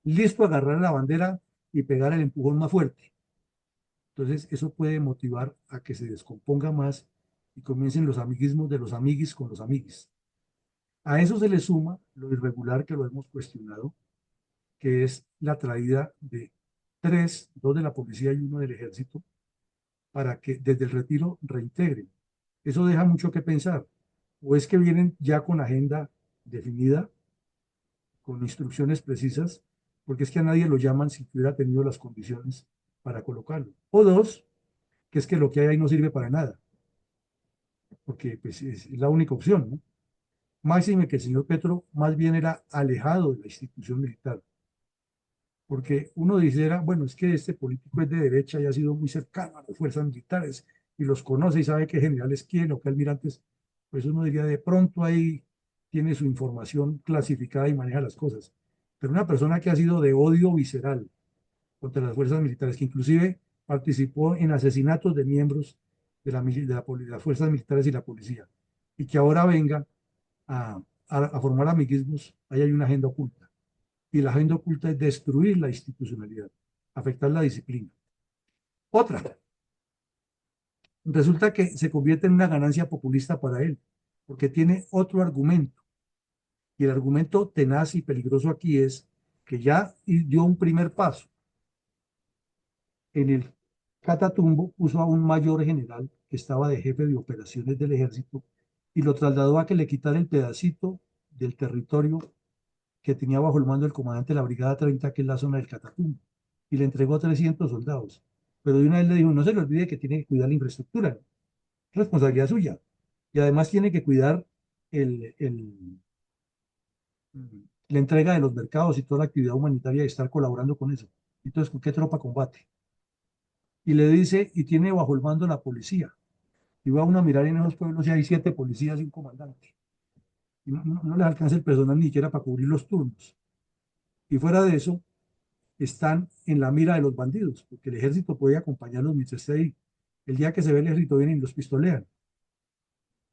listo a agarrar la bandera y pegar el empujón más fuerte. Entonces eso puede motivar a que se descomponga más y comiencen los amiguismos de los amiguis con los amiguis. A eso se le suma lo irregular que lo hemos cuestionado, que es la traída de tres, dos de la policía y uno del ejército, para que desde el retiro reintegren. Eso deja mucho que pensar. O es que vienen ya con agenda definida, con instrucciones precisas, porque es que a nadie lo llaman si hubiera tenido las condiciones para colocarlo. O dos, que es que lo que hay ahí no sirve para nada, porque pues, es la única opción, ¿no? Máxime que el señor Petro más bien era alejado de la institución militar, porque uno dijera, bueno, es que este político es de derecha y ha sido muy cercano a las fuerzas militares y los conoce y sabe qué generales quieren o qué almirantes, pues uno diría, de pronto ahí tiene su información clasificada y maneja las cosas. Pero una persona que ha sido de odio visceral contra las fuerzas militares, que inclusive participó en asesinatos de miembros de las fuerzas militares y la policía, y que ahora venga a formar amiguismos, ahí hay una agenda oculta. Y la agenda oculta es destruir la institucionalidad, afectar la disciplina. Otra, resulta que se convierte en una ganancia populista para él, porque tiene otro argumento. Y el argumento tenaz y peligroso aquí es que ya dio un primer paso. En el Catatumbo puso a un mayor general que estaba de jefe de operaciones del ejército y lo trasladó a que le quitara el pedacito del territorio que tenía bajo el mando del comandante de la Brigada 30, que es la zona del Catatumbo, y le entregó 300 soldados. Pero de una vez le dijo, no se le olvide que tiene que cuidar la infraestructura, responsabilidad suya. Y además tiene que cuidar el, el, la entrega de los mercados y toda la actividad humanitaria y estar colaborando con eso. Entonces, ¿con qué tropa combate? Y le dice, y tiene bajo el mando la policía. Y va uno a mirar en esos pueblos y hay 7 policías y un comandante. Y no les alcanza el personal ni siquiera para cubrir los turnos. Y fuera de eso, están en la mira de los bandidos, porque el ejército puede acompañarlos mientras esté ahí. El día que se ve el ejército vienen y los pistolean,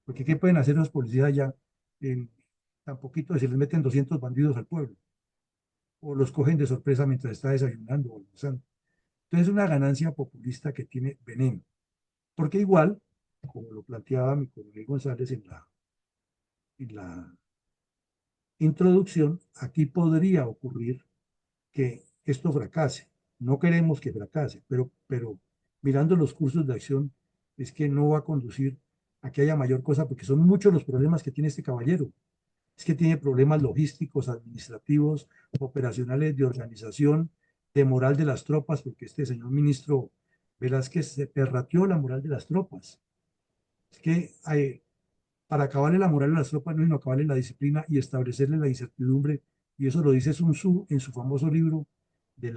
porque ¿qué pueden hacer los policías allá en tan poquito que se les meten 200 bandidos al pueblo? O los cogen de sorpresa mientras está desayunando o almorzando. Entonces es una ganancia populista que tiene veneno, porque igual, como lo planteaba mi coronel González en la introducción, aquí podría ocurrir que esto fracase. No queremos que fracase, pero mirando los cursos de acción es que no va a conducir a que haya mayor cosa, porque son muchos los problemas que tiene este caballero. Es que tiene problemas logísticos, administrativos, operacionales, de organización, de moral de las tropas, porque este señor ministro Velázquez se perrateó la moral de las tropas. Es que para acabarle la moral a las tropas no es sino acabarle la disciplina y establecerle la incertidumbre, y eso lo dice Sun Tzu en su famoso libro de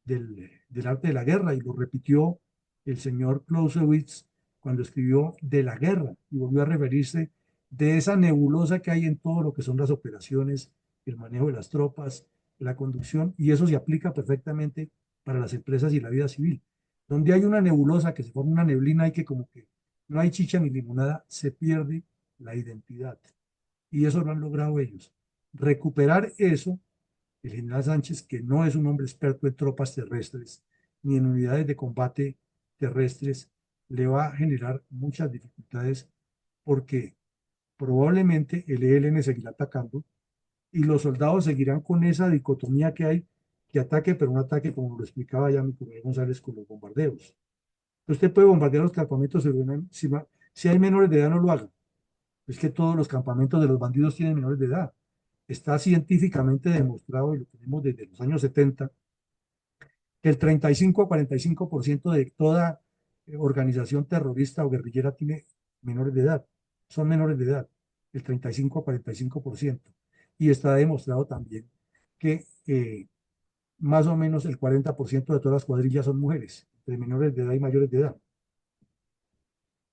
del arte de la guerra, y lo repitió el señor Clausewitz cuando escribió de la guerra, y volvió a referirse de esa nebulosa que hay en todo lo que son las operaciones, el manejo de las tropas, la conducción, y eso se aplica perfectamente para las empresas y la vida civil. Donde hay una nebulosa, que se forma una neblina y que como que no hay chicha ni limonada, se pierde la identidad. Y eso lo han logrado ellos. Recuperar eso, el general Sánchez, que no es un hombre experto en tropas terrestres ni en unidades de combate terrestres, le va a generar muchas dificultades, porque probablemente el ELN seguirá atacando y los soldados seguirán con esa dicotomía que hay, que ataque, pero un ataque, como lo explicaba ya mi coronel González, con los bombardeos. Usted puede bombardear los campamentos, si hay menores de edad no lo haga. Es que todos los campamentos de los bandidos tienen menores de edad. Está científicamente demostrado, y lo tenemos desde los años 70, que el 35 a 45% de toda organización terrorista o guerrillera tiene menores de edad, son menores de edad. el 35 a 45%. Y está demostrado también que más o menos el 40% de todas las cuadrillas son mujeres, de menores de edad y mayores de edad.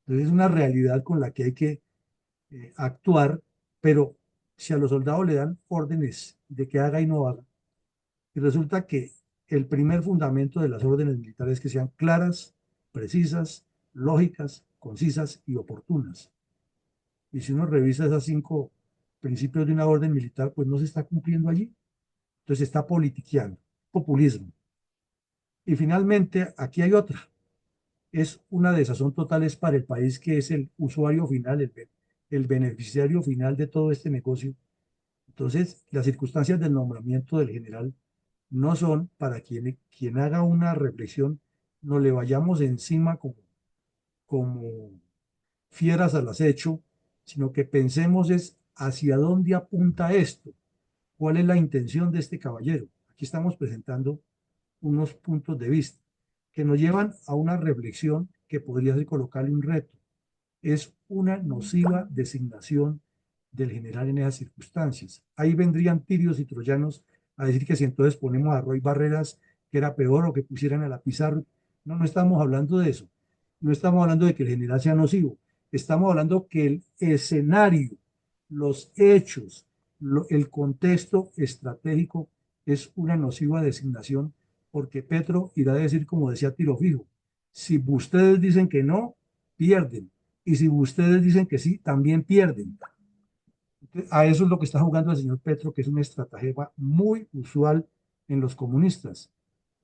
Entonces es una realidad con la que hay que actuar, pero si a los soldados le dan órdenes de que haga y no haga, y resulta que el primer fundamento de las órdenes militares es que sean claras, precisas, lógicas, concisas y oportunas. Y si uno revisa esos 5 principios de una orden militar, pues no se está cumpliendo allí. Entonces se está politiqueando, populismo. Y finalmente, aquí hay otra. Es una desazón total es para el país que es el usuario final, el beneficiario final de todo este negocio. Entonces, las circunstancias del nombramiento del general no son para quien haga una reflexión, no le vayamos encima como fieras al acecho, sino que pensemos es hacia dónde apunta esto, cuál es la intención de este caballero. Aquí estamos presentando unos puntos de vista que nos llevan a una reflexión que podría ser colocarle un reto. Es una nociva designación del general en esas circunstancias. Ahí vendrían tirios y troyanos a decir que si entonces ponemos a Roy Barreras, que era peor, o que pusieran a la Pizarro. No, no estamos hablando de eso. No estamos hablando de que el general sea nocivo. Estamos hablando que el escenario, los hechos, el contexto estratégico es una nociva designación, porque Petro irá a decir, como decía Tiro Fijo, si ustedes dicen que no, pierden. Y si ustedes dicen que sí, también pierden. A eso es lo que está jugando el señor Petro, que es una estrategia muy usual en los comunistas.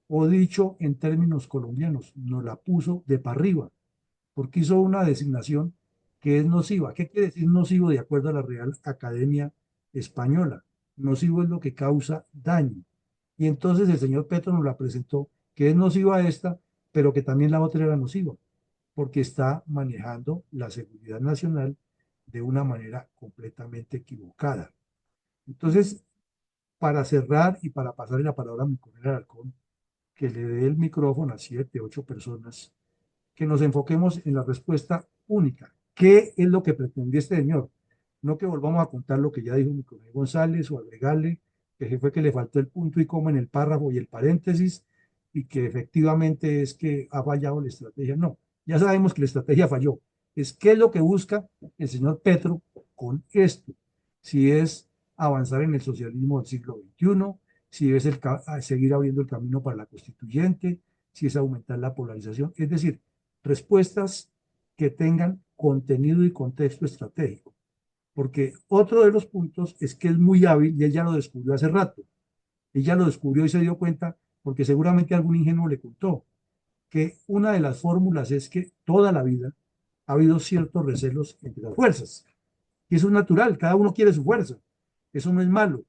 O dicho en términos colombianos, nos la puso de para arriba, porque hizo una designación que es nociva. ¿Qué quiere decir nocivo de acuerdo a la Real Academia Española? Nocivo es lo que causa daño. Y entonces el señor Petro nos la presentó, que es nociva esta, pero que también la otra era nociva, porque está manejando la seguridad nacional de una manera completamente equivocada. Entonces, para cerrar y para pasarle la palabra a mi colega Alarcón, que le dé el micrófono a 7, 8 personas, que nos enfoquemos en la respuesta única. ¿Qué es lo que pretendía este señor? No que volvamos a contar lo que ya dijo mi colega González o agregarle que fue que le faltó el punto y coma en el párrafo y el paréntesis y que efectivamente es que ha fallado la estrategia. No, ya sabemos que la estrategia falló. Es qué es lo que busca el señor Petro con esto. Si es avanzar en el socialismo del siglo XXI, si es seguir abriendo el camino para la constituyente, si es aumentar la polarización. Es decir, respuestas que tengan contenido y contexto estratégico. Porque otro de los puntos es que es muy hábil y él ya lo descubrió hace rato. Él ya lo descubrió y se dio cuenta porque seguramente algún ingenuo le contó que una de las fórmulas es que toda la vida ha habido ciertos recelos entre las fuerzas. Y eso es natural, cada uno quiere su fuerza. Eso no es malo.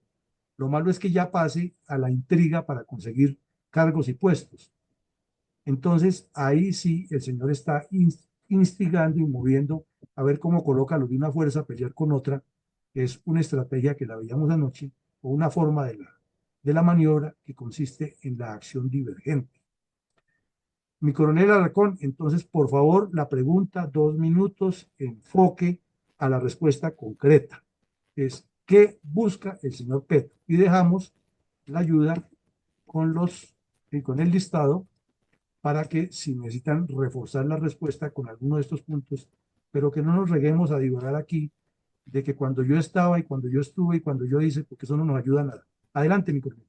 Lo malo es que ya pase a la intriga para conseguir cargos y puestos. Entonces, ahí sí el señor está instigando y moviendo a ver cómo coloca a los de una fuerza a pelear con otra. Es una estrategia que la veíamos anoche, o una forma de la maniobra que consiste en la acción divergente. Mi coronel Alarcón, entonces, por favor, la pregunta, 2 minutos, enfoque a la respuesta concreta. Es, ¿qué busca el señor Petro? Y dejamos la ayuda con el listado para que si necesitan reforzar la respuesta con alguno de estos puntos, pero que no nos reguemos a divagar aquí de que cuando yo estaba y cuando yo estuve y cuando yo hice, porque eso no nos ayuda a nada. Adelante, mi coronel.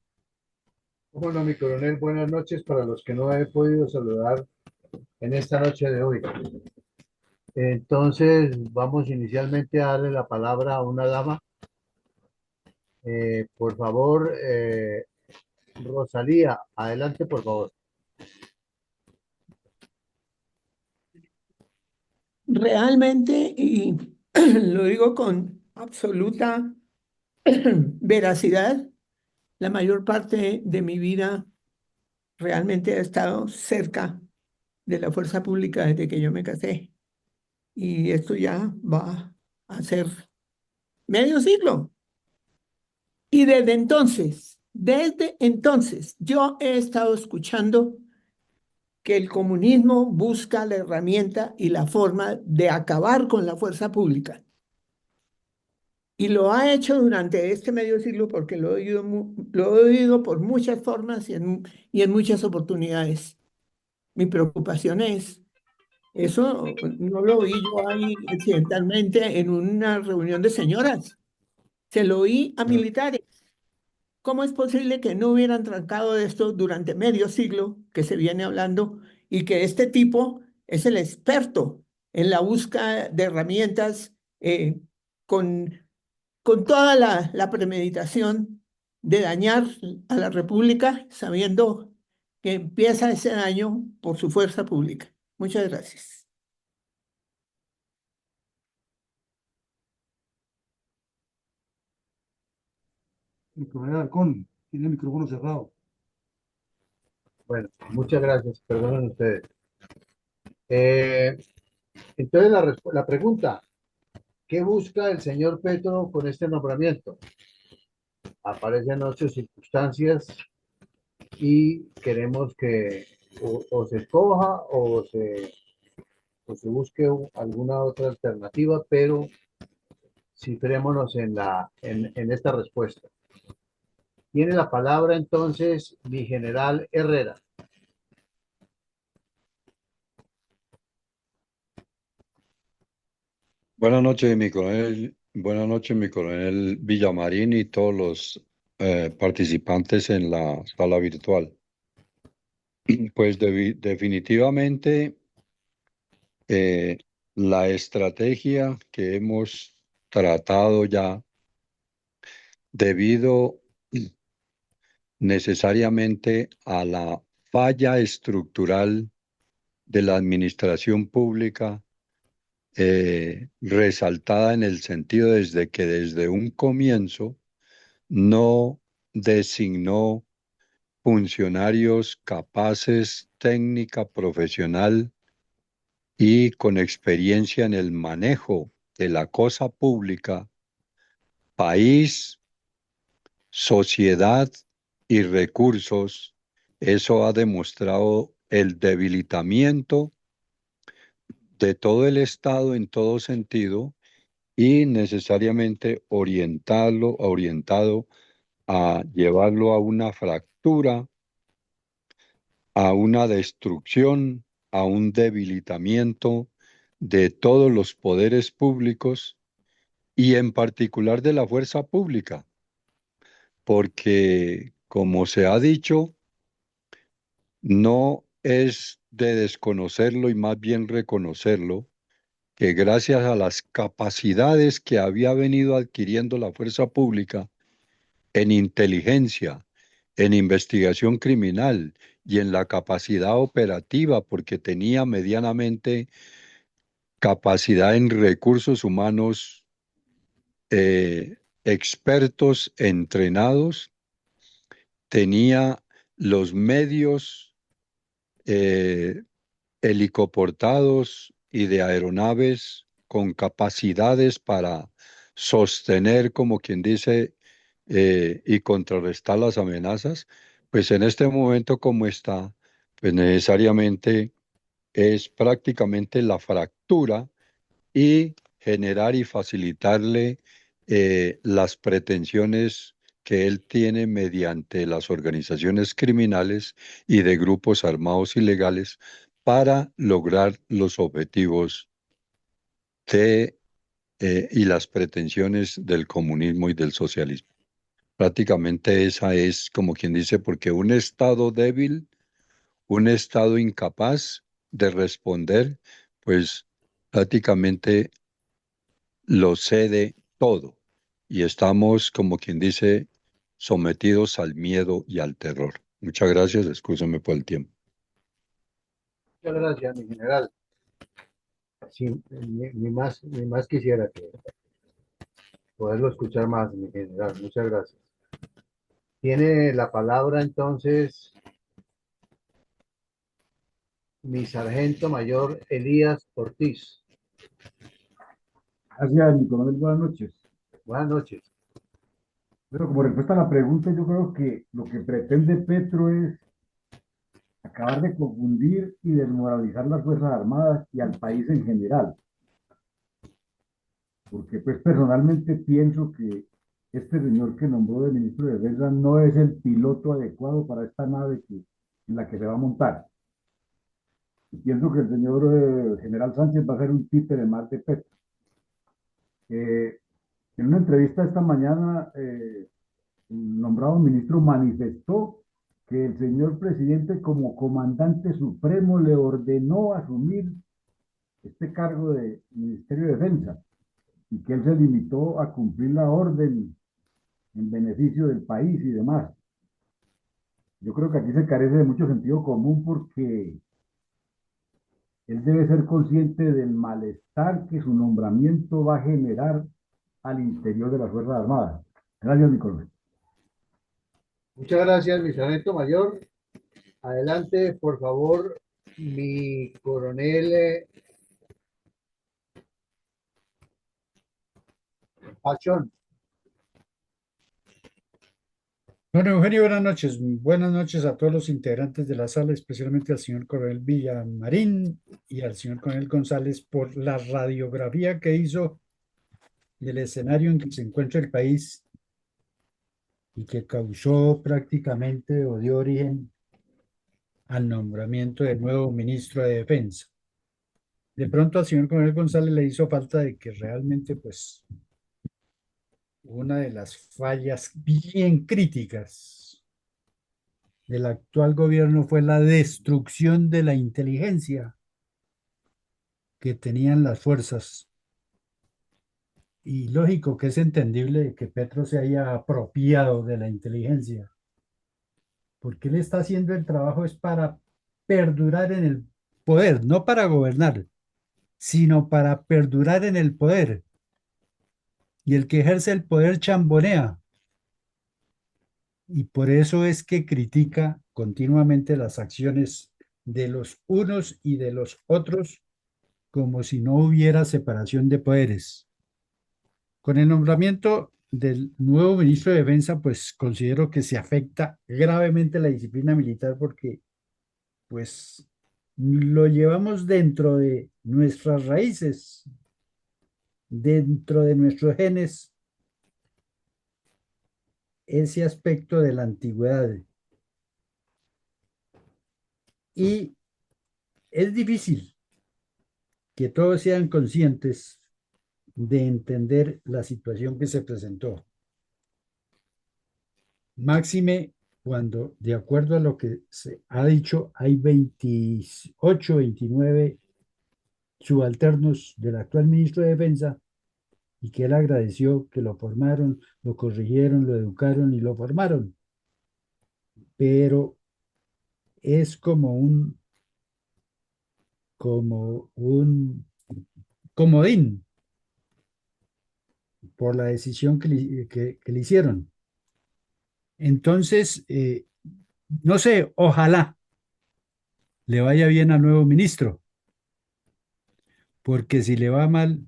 Bueno, mi coronel, buenas noches para los que no he podido saludar en esta noche de hoy. Entonces, vamos inicialmente a darle la palabra a una dama. Por favor, Rosalía, adelante, por favor. Realmente, y lo digo con absoluta veracidad, la mayor parte de mi vida realmente ha estado cerca de la fuerza pública desde que yo me casé. Y esto ya va a ser medio siglo. Y desde entonces, yo he estado escuchando que el comunismo busca la herramienta y la forma de acabar con la fuerza pública. Y lo ha hecho durante este medio siglo porque lo he oído, lo he oído por muchas formas y en muchas oportunidades. Mi preocupación es, eso no lo oí yo ahí accidentalmente en una reunión de señoras, se lo oí a militares. ¿Cómo es posible que no hubieran tratado de esto durante medio siglo que se viene hablando y que este tipo es el experto en la búsqueda de herramientas con, con toda la premeditación de dañar a la República, sabiendo que empieza ese daño por su fuerza pública? Muchas gracias. El coronel Halcón tiene el micrófono cerrado. Bueno, muchas gracias. Perdonen ustedes. Eh, entonces, la pregunta, ¿qué busca el señor Petro con este nombramiento? Aparecen ocho circunstancias y queremos que o se escoja o se busque alguna otra alternativa, pero cifrémonos en esta respuesta. Tiene la palabra entonces mi general Herrera. Buenas noches, mi coronel. Buenas noches, mi coronel Villamarín y todos los participantes en la sala virtual. Pues definitivamente eh, la estrategia que hemos tratado ya, debido necesariamente a la falla estructural de la administración pública, resaltada en el sentido desde que desde un comienzo no designó funcionarios capaces, técnica profesional y con experiencia en el manejo de la cosa pública, país, sociedad y recursos. Eso ha demostrado el debilitamiento de todo el Estado en todo sentido y necesariamente orientado a llevarlo a una fractura, a una destrucción, a un debilitamiento de todos los poderes públicos y en particular de la fuerza pública, porque como se ha dicho, no es de desconocerlo y más bien reconocerlo, que gracias a las capacidades que había venido adquiriendo la fuerza pública en inteligencia, en investigación criminal y en la capacidad operativa, porque tenía medianamente capacidad en recursos humanos, expertos, entrenados, tenía los medios eh, helicoportados y de aeronaves con capacidades para sostener, como quien dice, y contrarrestar las amenazas, pues en este momento como está, pues necesariamente es prácticamente la fractura y generar y facilitarle las pretensiones que él tiene mediante las organizaciones criminales y de grupos armados ilegales para lograr los objetivos de, y las pretensiones del comunismo y del socialismo. Prácticamente esa es, como quien dice, porque un Estado débil, un Estado incapaz de responder, pues prácticamente lo cede todo y estamos, como quien dice, sometidos al miedo y al terror. Muchas gracias, excúsame por el tiempo. Muchas gracias, mi general. Sí, ni más quisiera que poderlo escuchar más, mi general. Muchas gracias. Tiene la palabra entonces mi sargento mayor Elías Ortiz. Gracias, mi coronel, buenas noches. Buenas noches. Pero como respuesta a la pregunta, yo creo que lo que pretende Petro es acabar de confundir y desmoralizar las Fuerzas Armadas y al país en general. porque pues personalmente pienso que este señor que nombró de ministro de Defensa no es el piloto adecuado para esta nave en la que se va a montar. Y pienso que el señor general Sánchez va a ser un títere más de Petro. Eh, en una entrevista esta mañana, el nombrado ministro manifestó que el señor presidente como comandante supremo le ordenó asumir este cargo de Ministerio de Defensa y que él se limitó a cumplir la orden en beneficio del país y demás. Yo creo que aquí se carece de mucho sentido común porque él debe ser consciente del malestar que su nombramiento va a generar al interior de las Fuerzas Armadas. Gracias, mi coronel. Muchas gracias, mi sargento mayor. Adelante, por favor, mi coronel Pachón. Bueno, Eugenio, buenas noches. Buenas noches a todos los integrantes de la sala, especialmente al señor Coronel Villamarín y al señor Coronel González por la radiografía que hizo del escenario en que se encuentra el país y que causó prácticamente o dio origen al nombramiento del nuevo ministro de Defensa. De pronto al señor Coronel González le hizo falta de que realmente, pues, una de las fallas bien críticas del actual gobierno fue la destrucción de la inteligencia que tenían las fuerzas. Y lógico que es entendible que Petro se haya apropiado de la inteligencia, porque él está haciendo el trabajo es para perdurar en el poder, no para gobernar, sino para perdurar en el poder. Y el que ejerce el poder chambonea. Y por eso es que critica continuamente las acciones de los unos y de los otros como si no hubiera separación de poderes. Con el nombramiento del nuevo ministro de Defensa, pues considero que se afecta gravemente la disciplina militar porque pues lo llevamos dentro de nuestras raíces, dentro de nuestros genes, ese aspecto de la antigüedad. Y es difícil que todos sean conscientes de entender la situación que se presentó. Máxime cuando, de acuerdo a lo que se ha dicho, hay 28, 29 subalternos del actual ministro de Defensa y que él agradeció que lo formaron, lo corrigieron, lo educaron y lo formaron. Pero es como un comodín por la decisión que le hicieron. Entonces, no sé, ojalá le vaya bien al nuevo ministro, porque si le va mal,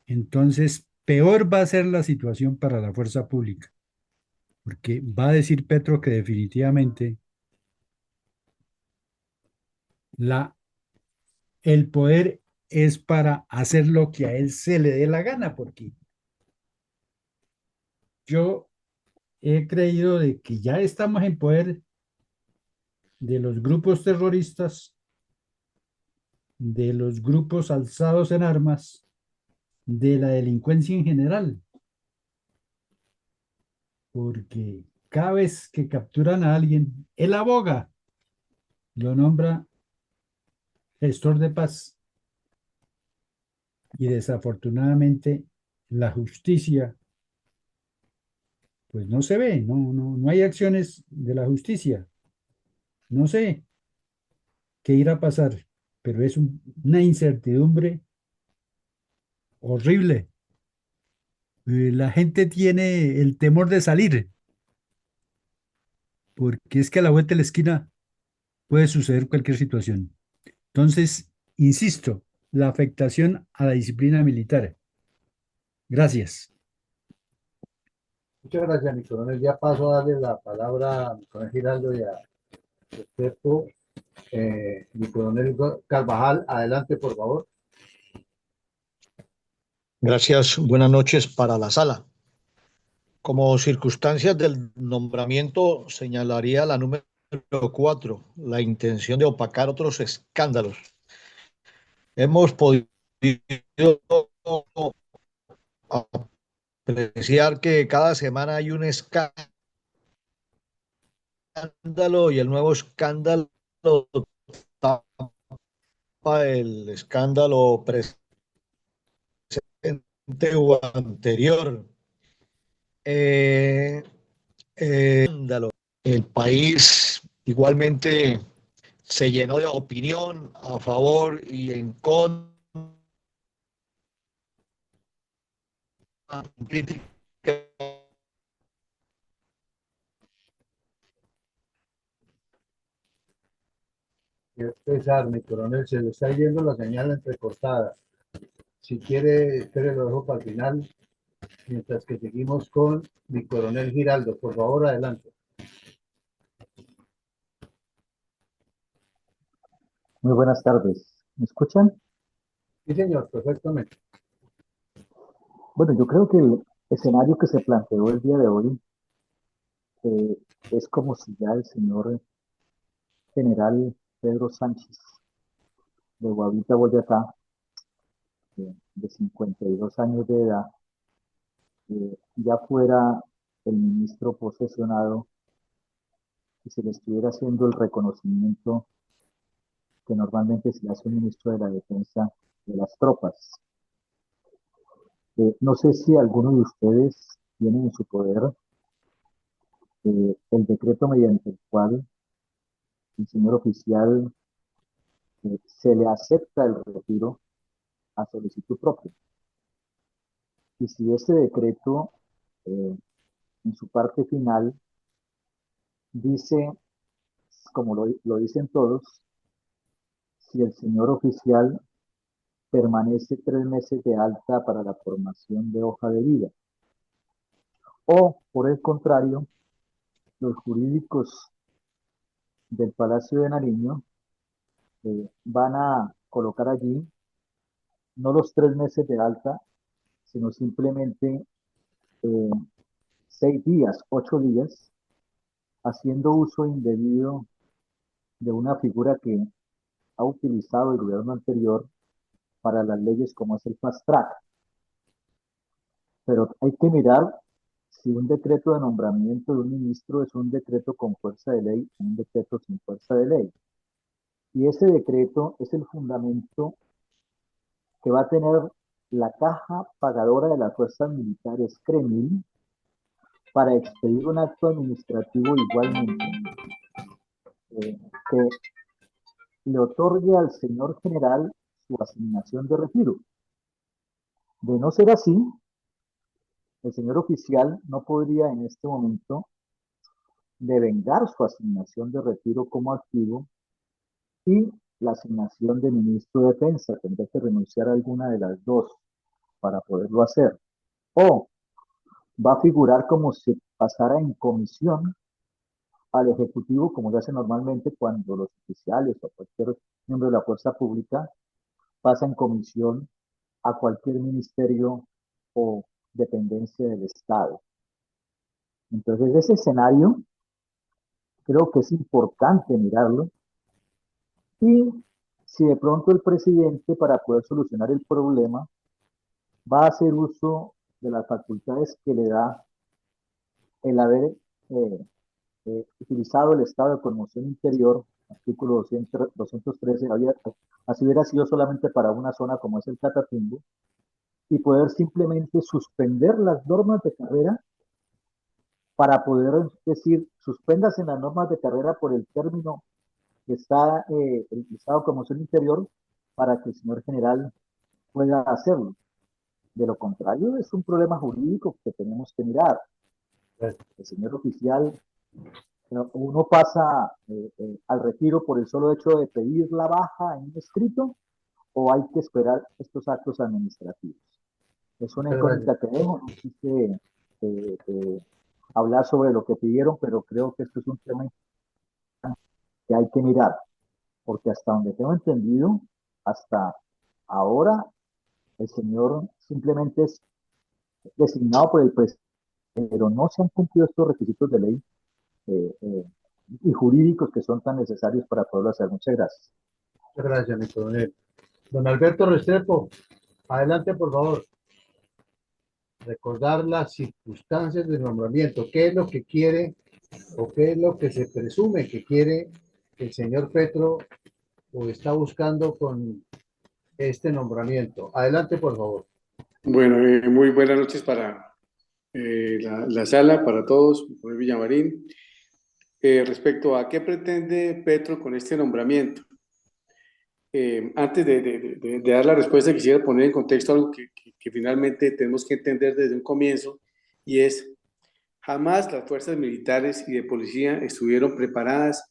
entonces peor va a ser la situación para la fuerza pública, porque va a decir Petro que definitivamente el poder es para hacer lo que a él se le dé la gana, porque yo he creído de que ya estamos en poder de los grupos terroristas, de los grupos alzados en armas, de la delincuencia en general, porque cada vez que capturan a alguien, él aboga, lo nombra gestor de paz y desafortunadamente la justicia, pues no se ve, no hay acciones de la justicia. No sé qué irá a pasar, pero es una incertidumbre horrible. La gente tiene el temor de salir, porque es que a la vuelta de la esquina puede suceder cualquier situación. Entonces, insisto, la afectación a la disciplina militar. Gracias. Muchas gracias, mi coronel. Ya paso a darle la palabra a mi coronel Giraldo y a experto, mi coronel Carvajal. Adelante, por favor. Gracias, buenas noches para la sala. Como circunstancias del nombramiento, señalaría la número 4, la intención de opacar otros escándalos. Hemos podido apreciar que cada semana hay un escándalo y el nuevo escándalo tapa el escándalo presente o anterior. Eh, escándalo. El país igualmente se llenó de opinión a favor y en contra, crítica. Quiero empezar, mi coronel, se le está yendo la señal entrecortada. Si quiere, espere, lo dejo para el final, mientras que seguimos con mi coronel Giraldo. Por favor, adelante. Muy buenas tardes. ¿Me escuchan? Sí, señor, perfectamente. Bueno, yo creo que el escenario que se planteó el día de hoy es como si ya el señor general Pedro Sánchez de Guavita Boyacá, de 52 años de edad, ya fuera el ministro posesionado y se le estuviera haciendo el reconocimiento que normalmente se le hace a un ministro de la Defensa de las tropas. No sé si alguno de ustedes tiene en su poder el decreto mediante el cual el señor oficial se le acepta el retiro a solicitud propia. Y si ese decreto, en su parte final, dice, como lo dicen todos, si el señor oficial permanece 3 meses de alta para la formación de hoja de vida, o por el contrario, los jurídicos del Palacio de Nariño van a colocar allí no los 3 meses de alta, sino simplemente 6 días, 8 días, haciendo uso indebido de una figura que ha utilizado el gobierno anterior para las leyes como es el fast track. Pero hay que mirar si un decreto de nombramiento de un ministro es un decreto con fuerza de ley o un decreto sin fuerza de ley. Y ese decreto es el fundamento que va a tener la caja pagadora de las fuerzas militares, CREMIL, para expedir un acto administrativo igualmente que le otorgue al señor general su asignación de retiro. De no ser así, el señor oficial no podría en este momento devengar su asignación de retiro como activo y la asignación de ministro de Defensa. Tendría que renunciar a alguna de las dos para poderlo hacer. O va a figurar como si pasara en comisión al Ejecutivo, como se hace normalmente cuando los oficiales o cualquier miembro de la fuerza pública pasa en comisión a cualquier ministerio o dependencia del Estado. Entonces, ese escenario creo que es importante mirarlo y si de pronto el presidente, para poder solucionar el problema, va a hacer uso de las facultades que le da el haber utilizado el estado de conmoción interior, artículo 213, así hubiera sido solamente para una zona como es el Catatumbo, y poder simplemente suspender las normas de carrera para poder decir, suspendas en las normas de carrera por el término que está el estado de conmoción interior para que el señor general pueda hacerlo. De lo contrario, es un problema jurídico que tenemos que mirar. El señor oficial, uno pasa al retiro por el solo hecho de pedir la baja en un escrito o hay que esperar estos actos administrativos. Es una incógnita que dejo, no quise hablar sobre lo que pidieron, pero creo que esto es un tema que hay que mirar, porque hasta donde tengo entendido, hasta ahora El señor simplemente es designado por el presidente, pero no se han cumplido estos requisitos de ley eh, eh, y jurídicos que son tan necesarios para poderlo hacer. Muchas gracias. Muchas gracias, mi coronel. Don Alberto Restrepo, adelante, por favor. Recordar las circunstancias del nombramiento. ¿Qué es lo que quiere o qué es lo que se presume que quiere el señor Petro o está buscando con este nombramiento? Adelante, por favor. Bueno, muy buenas noches para la sala, para todos, por Villamarín. Respecto a qué pretende Petro con este nombramiento. Antes de dar la respuesta, quisiera poner en contexto algo que finalmente tenemos que entender desde un comienzo, y es, jamás las fuerzas militares y de policía estuvieron preparadas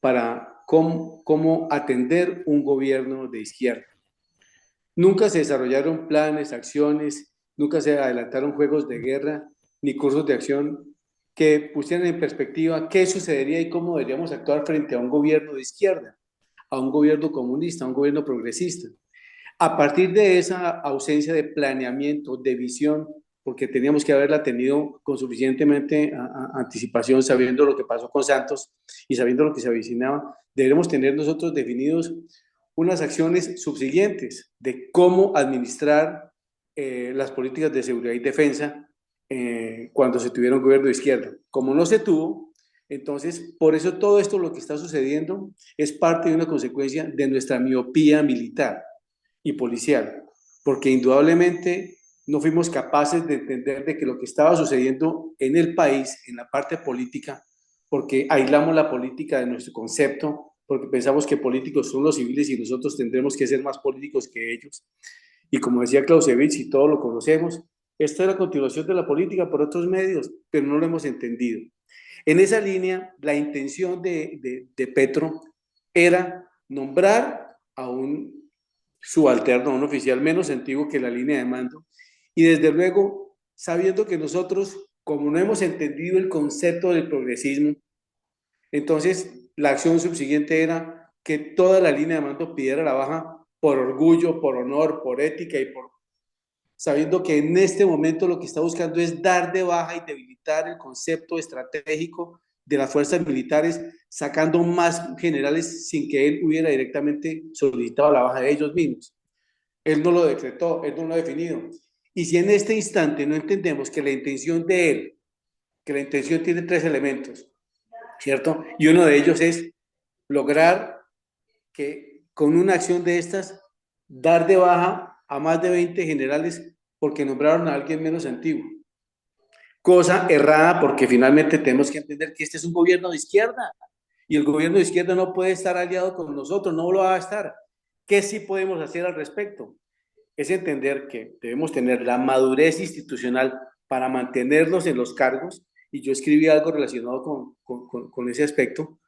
para cómo atender un gobierno de izquierda. Nunca se desarrollaron planes, acciones, nunca se adelantaron juegos de guerra ni cursos de acción que pusieran en perspectiva qué sucedería y cómo deberíamos actuar frente a un gobierno de izquierda, a un gobierno comunista, a un gobierno progresista. A partir de esa ausencia de planeamiento, de visión, porque teníamos que haberla tenido con suficientemente anticipación, sabiendo lo que pasó con Santos y sabiendo lo que se avecinaba, deberemos tener nosotros definidos unas acciones subsiguientes de cómo administrar las políticas de seguridad y defensa cuando se tuviera un gobierno de izquierda. Como no se tuvo, entonces, por eso todo esto lo que está sucediendo es parte de una consecuencia de nuestra miopía militar y policial, porque indudablemente no fuimos capaces de entender de que lo que estaba sucediendo en el país, en la parte política, porque aislamos la política de nuestro concepto, porque pensamos que políticos son los civiles y nosotros tendremos que ser más políticos que ellos. Y como decía Clausewitz, y todos lo conocemos, esta es la continuación de la política por otros medios, pero no lo hemos entendido. En esa línea, la intención de Petro era nombrar a un subalterno, a un oficial menos antiguo que la línea de mando, y desde luego, sabiendo que nosotros, como no hemos entendido el concepto del progresismo, entonces la acción subsiguiente era que toda la línea de mando pidiera la baja por orgullo, por honor, por ética y por sabiendo que en este momento lo que está buscando es dar de baja y debilitar el concepto estratégico de las fuerzas militares, sacando más generales sin que él hubiera directamente solicitado la baja de ellos mismos. Él no lo decretó, él no lo ha definido. Y si en este instante no entendemos que la intención de él, que la intención tiene tres elementos, ¿cierto? Y uno de ellos es lograr que con una acción de estas, dar de baja a más de 20 generales porque nombraron a alguien menos antiguo. Cosa errada porque finalmente tenemos que entender que este es un gobierno de izquierda y el gobierno de izquierda no puede estar aliado con nosotros, no lo va a estar. ¿Qué sí podemos hacer al respecto? Es entender que debemos tener la madurez institucional para mantenernos en los cargos, y yo escribí algo relacionado con ese aspecto,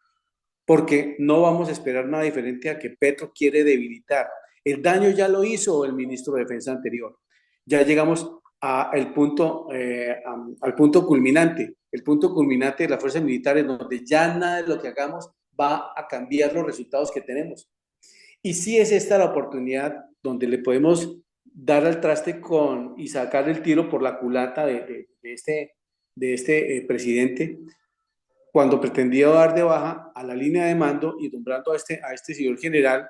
porque no vamos a esperar nada diferente a que Petro quiere debilitar. El daño ya lo hizo el ministro de Defensa anterior. Ya llegamos al punto culminante, el punto culminante de las fuerzas militares, donde ya nada de lo que hagamos va a cambiar los resultados que tenemos. Y sí es esta la oportunidad donde le podemos dar al traste y sacar el tiro por la culata de este presidente, cuando pretendía dar de baja a la línea de mando y nombrando a este señor general,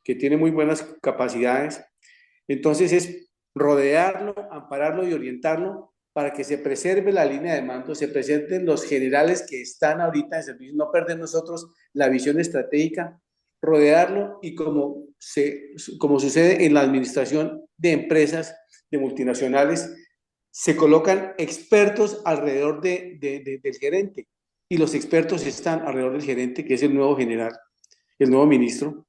que tiene muy buenas capacidades. Entonces es rodearlo, ampararlo y orientarlo para que se preserve la línea de mando, se preserven los generales que están ahorita en servicio, no perder nosotros la visión estratégica, rodearlo, y como sucede en la administración de empresas, de multinacionales, se colocan expertos alrededor del gerente, y los expertos están alrededor del gerente, que es el nuevo general, el nuevo ministro,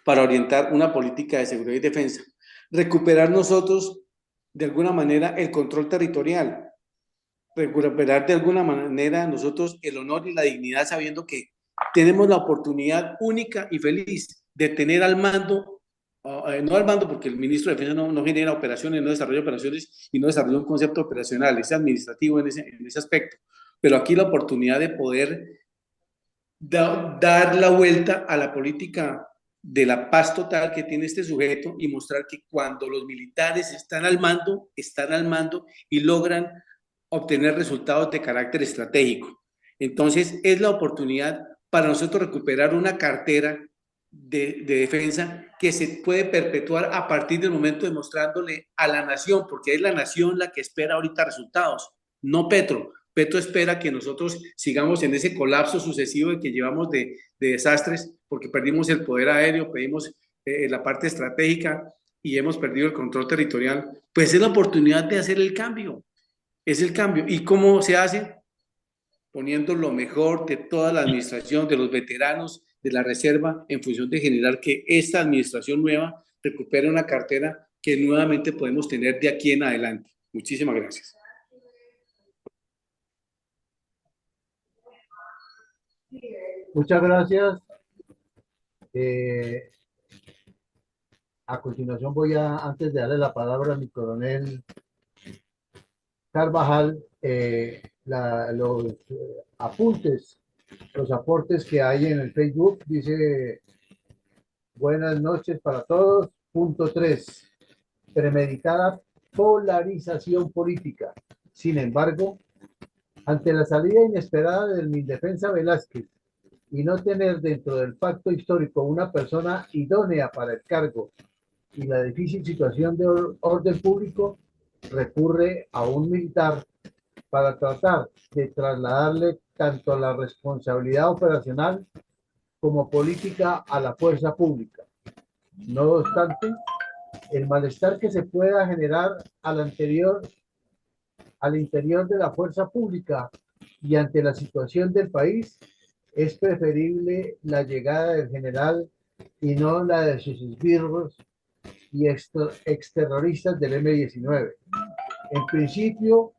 para orientar una política de seguridad y defensa. Recuperar nosotros, de alguna manera, el control territorial, recuperar de alguna manera nosotros el honor y la dignidad, sabiendo que tenemos la oportunidad única y feliz de tener al mando, no al mando porque el ministro de Defensa no genera operaciones, no desarrolla operaciones y no desarrolla un concepto operacional, es administrativo en ese aspecto, pero aquí la oportunidad de poder dar la vuelta a la política de la paz total que tiene este sujeto y mostrar que cuando los militares están al mando y logran obtener resultados de carácter estratégico. Entonces, es la oportunidad para nosotros recuperar una cartera de defensa que se puede perpetuar a partir del momento de mostrándole a la nación, porque es la nación la que espera ahorita resultados, no Petro. Petro espera que nosotros sigamos en ese colapso sucesivo que llevamos de desastres, porque perdimos el poder aéreo, perdimos la parte estratégica y hemos perdido el control territorial. Pues es la oportunidad de hacer el cambio. Es el cambio. ¿Y cómo se hace? Poniendo lo mejor de toda la administración, de los veteranos, de la reserva, en función de generar que esta administración nueva recupere una cartera que nuevamente podemos tener de aquí en adelante. Muchísimas gracias. Muchas gracias. A continuación antes de darle la palabra a mi coronel Carvajal, los apuntes, los aportes que hay en el Facebook. Dice: buenas noches para todos. Punto 3. Premeditada polarización política. Sin embargo, ante la salida inesperada del Mindefensa Velázquez y no tener dentro del pacto histórico una persona idónea para el cargo y la difícil situación de orden público, recurre a un militar para tratar de trasladarle tanto la responsabilidad operacional como política a la fuerza pública. No obstante, el malestar que se pueda generar al interior de la fuerza pública y ante la situación del país, es preferible la llegada del general y no la de sus esbirros y exterroristas del M-19. En principio,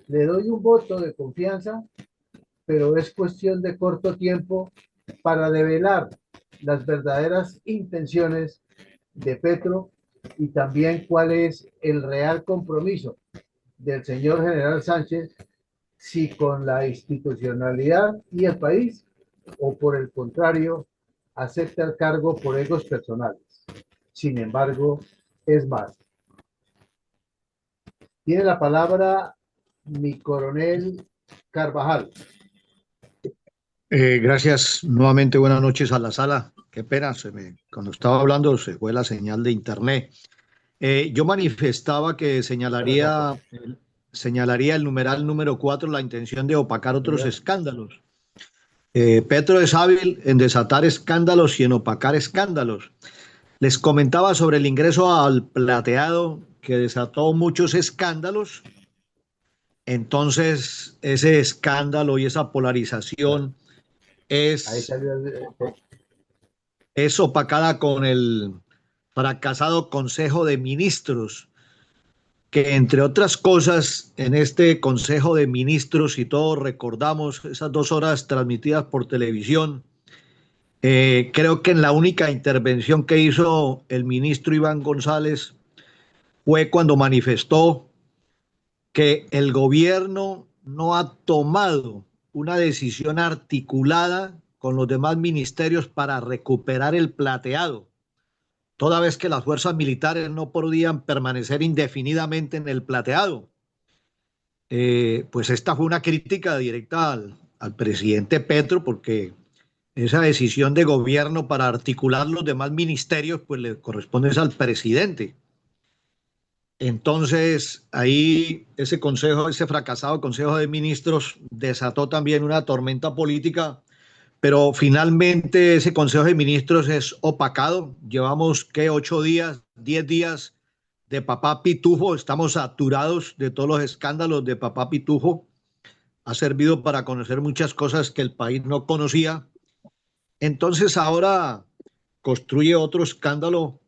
le doy un voto de confianza, pero es cuestión de corto tiempo para develar las verdaderas intenciones de Petro y también cuál es el real compromiso del señor general Sánchez, si con la institucionalidad y el país, o por el contrario, acepta el cargo por egos personales. Sin embargo, es más. Tiene la palabra mi coronel Carvajal. Gracias. Nuevamente buenas noches a la sala. Qué pena, cuando estaba hablando se fue la señal de internet. Yo manifestaba que señalaría el numeral número 4, la intención de opacar otros escándalos. Petro es hábil en desatar escándalos y en opacar escándalos. Les comentaba sobre el ingreso al plateado que desató muchos escándalos. Entonces, ese escándalo y esa polarización es opacada con el fracasado Consejo de Ministros, que entre otras cosas, en este Consejo de Ministros, y todos recordamos esas 2 horas transmitidas por televisión, creo que en la única intervención que hizo el ministro Iván González fue cuando manifestó que el gobierno no ha tomado una decisión articulada con los demás ministerios para recuperar el plateado, toda vez que las fuerzas militares no podían permanecer indefinidamente en el plateado. Pues esta fue una crítica directa al presidente Petro, porque esa decisión de gobierno para articular los demás ministerios, pues le corresponde al presidente. Entonces, ahí ese fracasado Consejo de Ministros desató también una tormenta política, pero finalmente ese Consejo de Ministros es opacado. Llevamos, ¿qué? 8 días, 10 días de papá Pitufo. Estamos saturados de todos los escándalos de papá Pitufo. Ha servido para conocer muchas cosas que el país no conocía. Entonces ahora construye otro escándalo.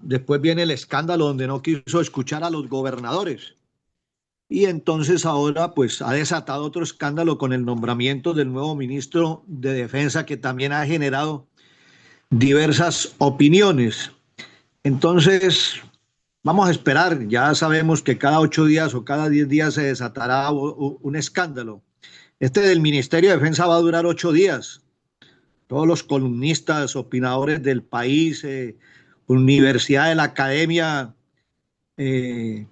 Después viene el escándalo donde no quiso escuchar a los gobernadores. Y entonces ahora pues ha desatado otro escándalo con el nombramiento del nuevo ministro de Defensa, que también ha generado diversas opiniones. Entonces vamos a esperar. Ya sabemos que cada 8 días o cada 10 días se desatará un escándalo. Este del Ministerio de Defensa va a durar 8 días. todos los columnistas, opinadores del país, Universidad de la Academia, eh,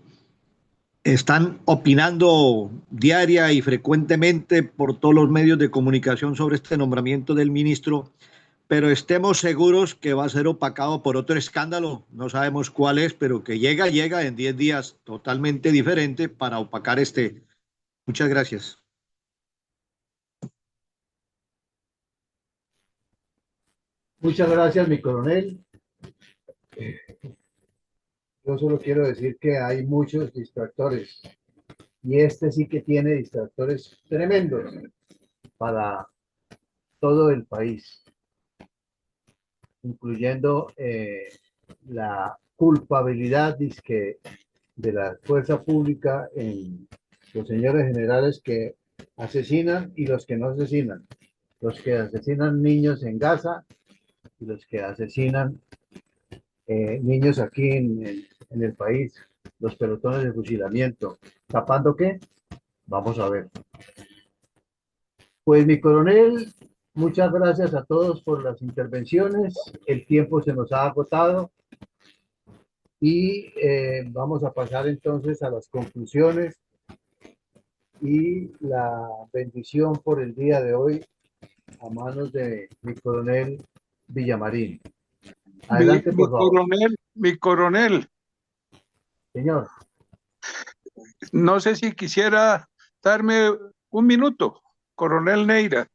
están opinando diaria y frecuentemente por todos los medios de comunicación sobre este nombramiento del ministro, pero estemos seguros que va a ser opacado por otro escándalo, no sabemos cuál es, pero que llega en 10 días totalmente diferente para opacar este. Muchas gracias. Muchas gracias, mi coronel. Yo solo quiero decir que hay muchos distractores y este sí que tiene distractores tremendos para todo el país, incluyendo la culpabilidad dizque, de la fuerza pública en los señores generales que asesinan y los que no asesinan, los que asesinan niños en Gaza y los que asesinan niños aquí en el país, los pelotones de fusilamiento. ¿Tapando qué? Vamos a ver. Pues mi coronel, muchas gracias a todos por las intervenciones. El tiempo se nos ha agotado y vamos a pasar entonces a las conclusiones y la bendición por el día de hoy a manos de mi coronel Villamarín. Adelante, por favor. Mi coronel, Señor. no sé si quisiera darme un minuto, coronel Neira.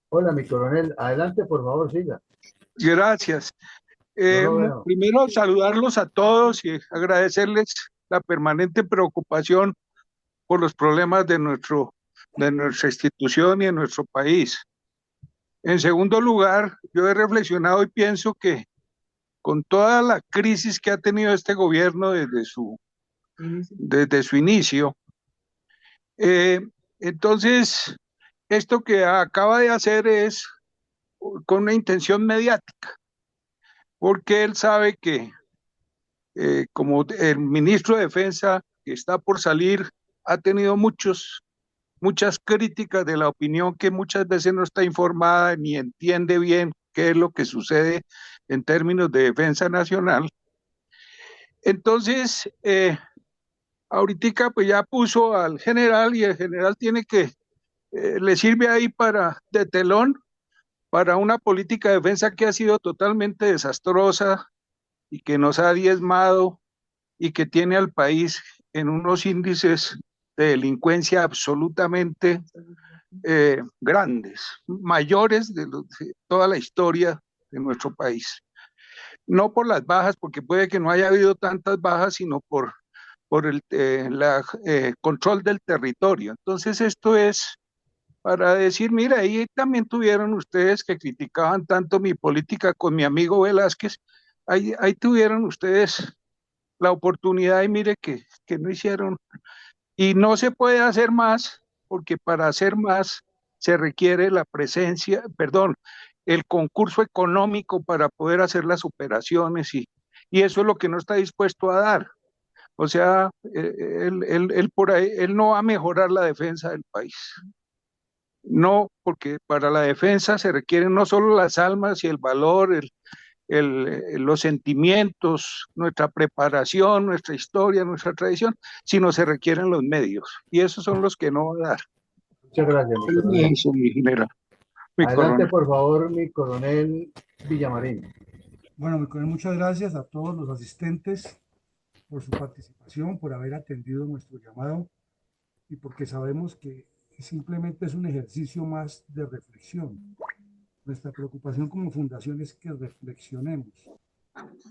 Hola, mi coronel. Adelante, por favor, siga. Gracias. Primero, saludarlos a todos y agradecerles la permanente preocupación por los problemas de nuestra institución y de nuestro país. En segundo lugar, yo he reflexionado y pienso que con toda la crisis que ha tenido este gobierno desde su inicio, entonces esto que acaba de hacer es con una intención mediática, porque él sabe que como el ministro de Defensa que está por salir ha tenido muchas críticas de la opinión que muchas veces no está informada ni entiende bien qué es lo que sucede en términos de defensa nacional. Entonces, ahorita pues ya puso al general y el general tiene que, le sirve ahí de telón para una política de defensa que ha sido totalmente desastrosa y que nos ha diezmado y que tiene al país en unos índices de delincuencia absolutamente grandes, mayores de toda la historia de nuestro país. No por las bajas, porque puede que no haya habido tantas bajas, sino por el control del territorio. Entonces esto es para decir, mira, ahí también tuvieron ustedes que criticaban tanto mi política con mi amigo Velázquez, ahí tuvieron ustedes la oportunidad y mire que no hicieron. Y no se puede hacer más, porque para hacer más se requiere la presencia, el concurso económico para poder hacer las operaciones y eso es lo que no está dispuesto a dar. O sea, él no va a mejorar la defensa del país. No, porque para la defensa se requieren no solo las almas y el valor, los sentimientos, nuestra preparación, nuestra historia, nuestra tradición, sino se requieren los medios. Y esos son los que no va a dar. Muchas gracias, mi coronel. Eso, mi general. Adelante, coronel. por favor, mi coronel Villamarín. Bueno, mi coronel, muchas gracias a todos los asistentes por su participación, por haber atendido nuestro llamado y porque sabemos que simplemente es un ejercicio más de reflexión. Nuestra preocupación como fundación es que reflexionemos,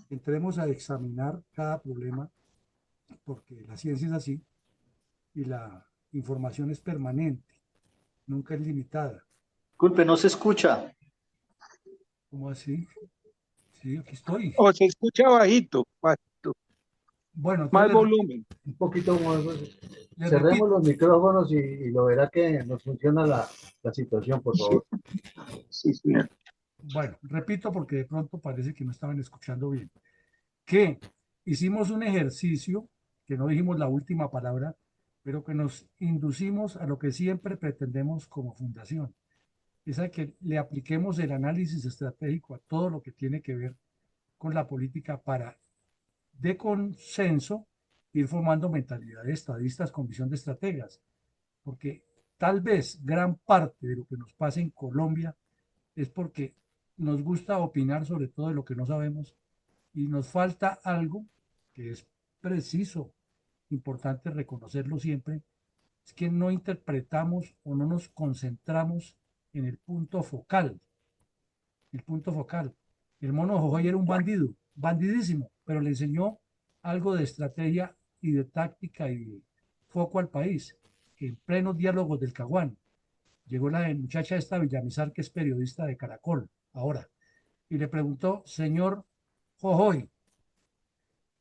entremos a examinar cada problema, porque la ciencia es así y la información es permanente, nunca es limitada. Disculpe, no se escucha. ¿Cómo así? Sí, aquí estoy. O se escucha bajito. Bueno, más volumen. Un poquito más. Cerremos los micrófonos y lo verá que nos funciona la situación, por favor. Sí, señor. Bueno, repito porque de pronto parece que no estaban escuchando bien. Que hicimos un ejercicio, que no dijimos la última palabra, pero que nos inducimos a lo que siempre pretendemos como fundación, es a que le apliquemos el análisis estratégico a todo lo que tiene que ver con la política para, de consenso, ir formando mentalidad de estadistas con visión de estrategas, porque tal vez gran parte de lo que nos pasa en Colombia es porque nos gusta opinar sobre todo de lo que no sabemos y nos falta algo que es preciso, importante reconocerlo siempre, es que no interpretamos o no nos concentramos en el punto focal. El punto focal. El mono Jojoy era un bandido, bandidísimo, pero le enseñó algo de estrategia y de táctica y de foco al país. En plenos diálogos del Caguán, llegó la muchacha esta Villamizar, que es periodista de Caracol, ahora, y le preguntó, señor Jojoy,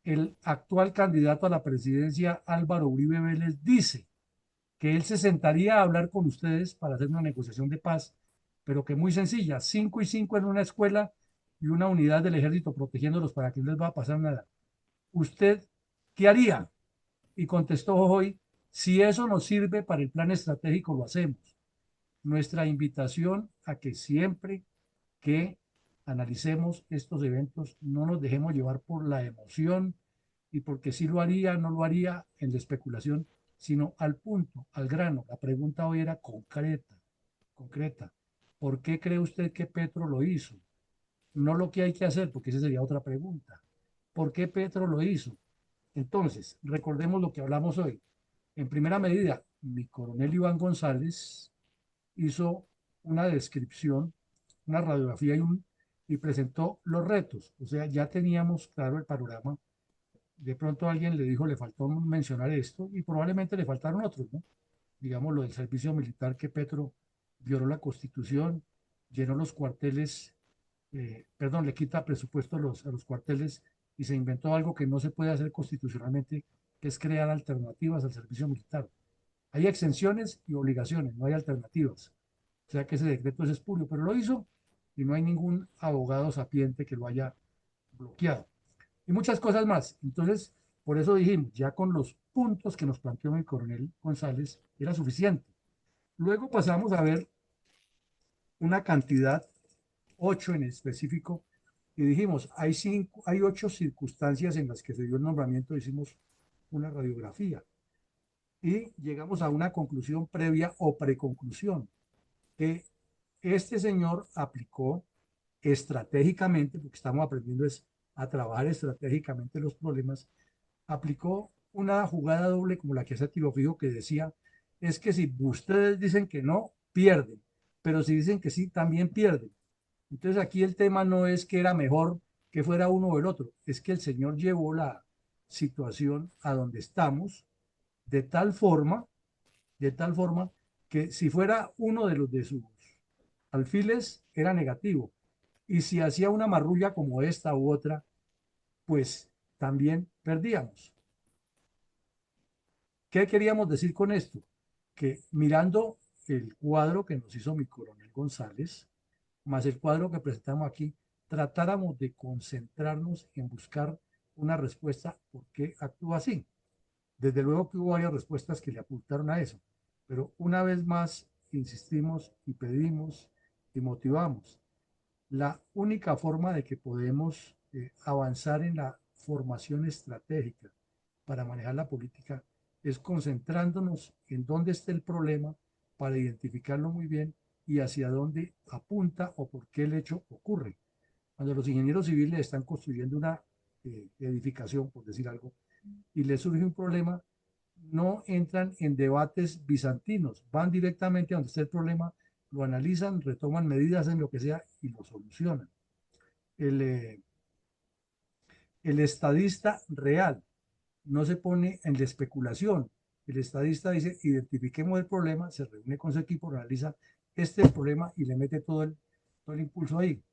el actual candidato a la presidencia, Álvaro Uribe Vélez, dice que él se sentaría a hablar con ustedes para hacer una negociación de paz, pero que muy sencilla, 5 y 5 en una escuela y una unidad del ejército protegiéndolos para que no les va a pasar nada. ¿Usted qué haría? Y contestó hoy, si eso nos sirve para el plan estratégico, lo hacemos. Nuestra invitación a que siempre que analicemos estos eventos no nos dejemos llevar por la emoción y porque sí lo haría, no lo haría en la especulación, sino al punto, al grano. La pregunta hoy era concreta, concreta. ¿Por qué cree usted que Petro lo hizo? No lo que hay que hacer, porque esa sería otra pregunta. ¿Por qué Petro lo hizo? Entonces, recordemos lo que hablamos hoy. En primera medida, mi coronel Iván González hizo una descripción, una radiografía y presentó los retos. O sea, ya teníamos claro el panorama. De pronto alguien le dijo, le faltó mencionar esto y probablemente le faltaron otros, ¿no? Digamos, lo del servicio militar, que Petro violó la Constitución, llenó los cuarteles, perdón, le quita presupuesto a los cuarteles y se inventó algo que no se puede hacer constitucionalmente, que es crear alternativas al servicio militar. Hay exenciones y obligaciones, no hay alternativas. O sea que ese decreto es espurio, pero lo hizo y no hay ningún abogado sapiente que lo haya bloqueado. Y muchas cosas más. Entonces, por eso dijimos, ya con los puntos que nos planteó el coronel González, era suficiente. Luego pasamos a ver una cantidad, 8 en específico, y dijimos, hay 8 circunstancias en las que se dio el nombramiento, hicimos una radiografía y llegamos a una conclusión previa o preconclusión, que este señor aplicó estratégicamente, porque estamos aprendiendo es a trabajar estratégicamente los problemas, aplicó una jugada doble como la que hace Tiro Fijo, que decía, es que si ustedes dicen que no, pierden, pero si dicen que sí, también pierden. Entonces aquí el tema no es que era mejor que fuera uno o el otro, es que el señor llevó la situación a donde estamos de tal forma, de tal forma que si fuera uno de los de sus alfiles era negativo. Y si hacía una marrulla como esta u otra, pues también perdíamos. ¿Qué queríamos decir con esto? Que mirando el cuadro que nos hizo mi coronel González, más el cuadro que presentamos aquí, tratáramos de concentrarnos en buscar una respuesta por qué actúa así. Desde luego que hubo varias respuestas que le apuntaron a eso, pero una vez más insistimos y pedimos y motivamos. La única forma de que podemos avanzar en la formación estratégica para manejar la política es concentrándonos en dónde está el problema para identificarlo muy bien y hacia dónde apunta o por qué el hecho ocurre. Cuando los ingenieros civiles están construyendo una edificación, por decir algo, y les surge un problema, no entran en debates bizantinos, van directamente a donde está el problema, lo analizan, retoman medidas en lo que sea y lo solucionan. El, el estadista real no se pone en la especulación. El estadista dice, identifiquemos el problema, se reúne con su equipo, analiza este es el problema y le mete todo el impulso ahí,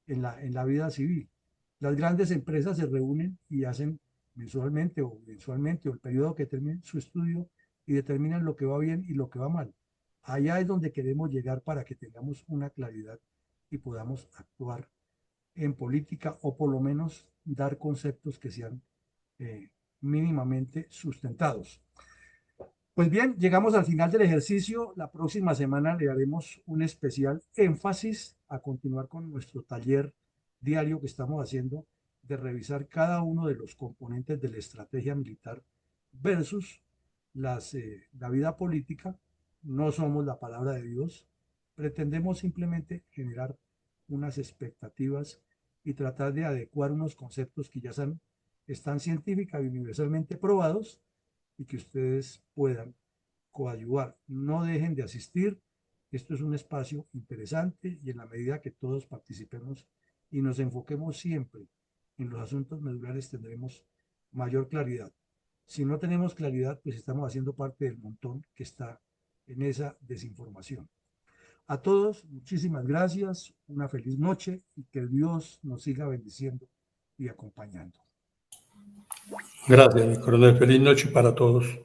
en la vida civil. Las grandes empresas se reúnen y hacen mensualmente o mensualmente o el periodo que terminen su estudio y determinan lo que va bien y lo que va mal. Allá es donde queremos llegar para que tengamos una claridad y podamos actuar en política o por lo menos dar conceptos que sean mínimamente sustentados. Pues bien, llegamos al final del ejercicio. La próxima semana le daremos un especial énfasis a continuar con nuestro taller diario que estamos haciendo de revisar cada uno de los componentes de la estrategia militar versus la vida política. No somos la palabra de Dios. Pretendemos simplemente generar unas expectativas y tratar de adecuar unos conceptos que ya están científica y universalmente probados y que ustedes puedan coadyuvar. No dejen de asistir. Esto es un espacio interesante y en la medida que todos participemos y nos enfoquemos siempre en los asuntos medulares tendremos mayor claridad. Si no tenemos claridad, pues estamos haciendo parte del montón que está en esa desinformación. A todos, muchísimas gracias, una feliz noche y que Dios nos siga bendiciendo y acompañando. Gracias, mi coronel. Feliz noche para todos.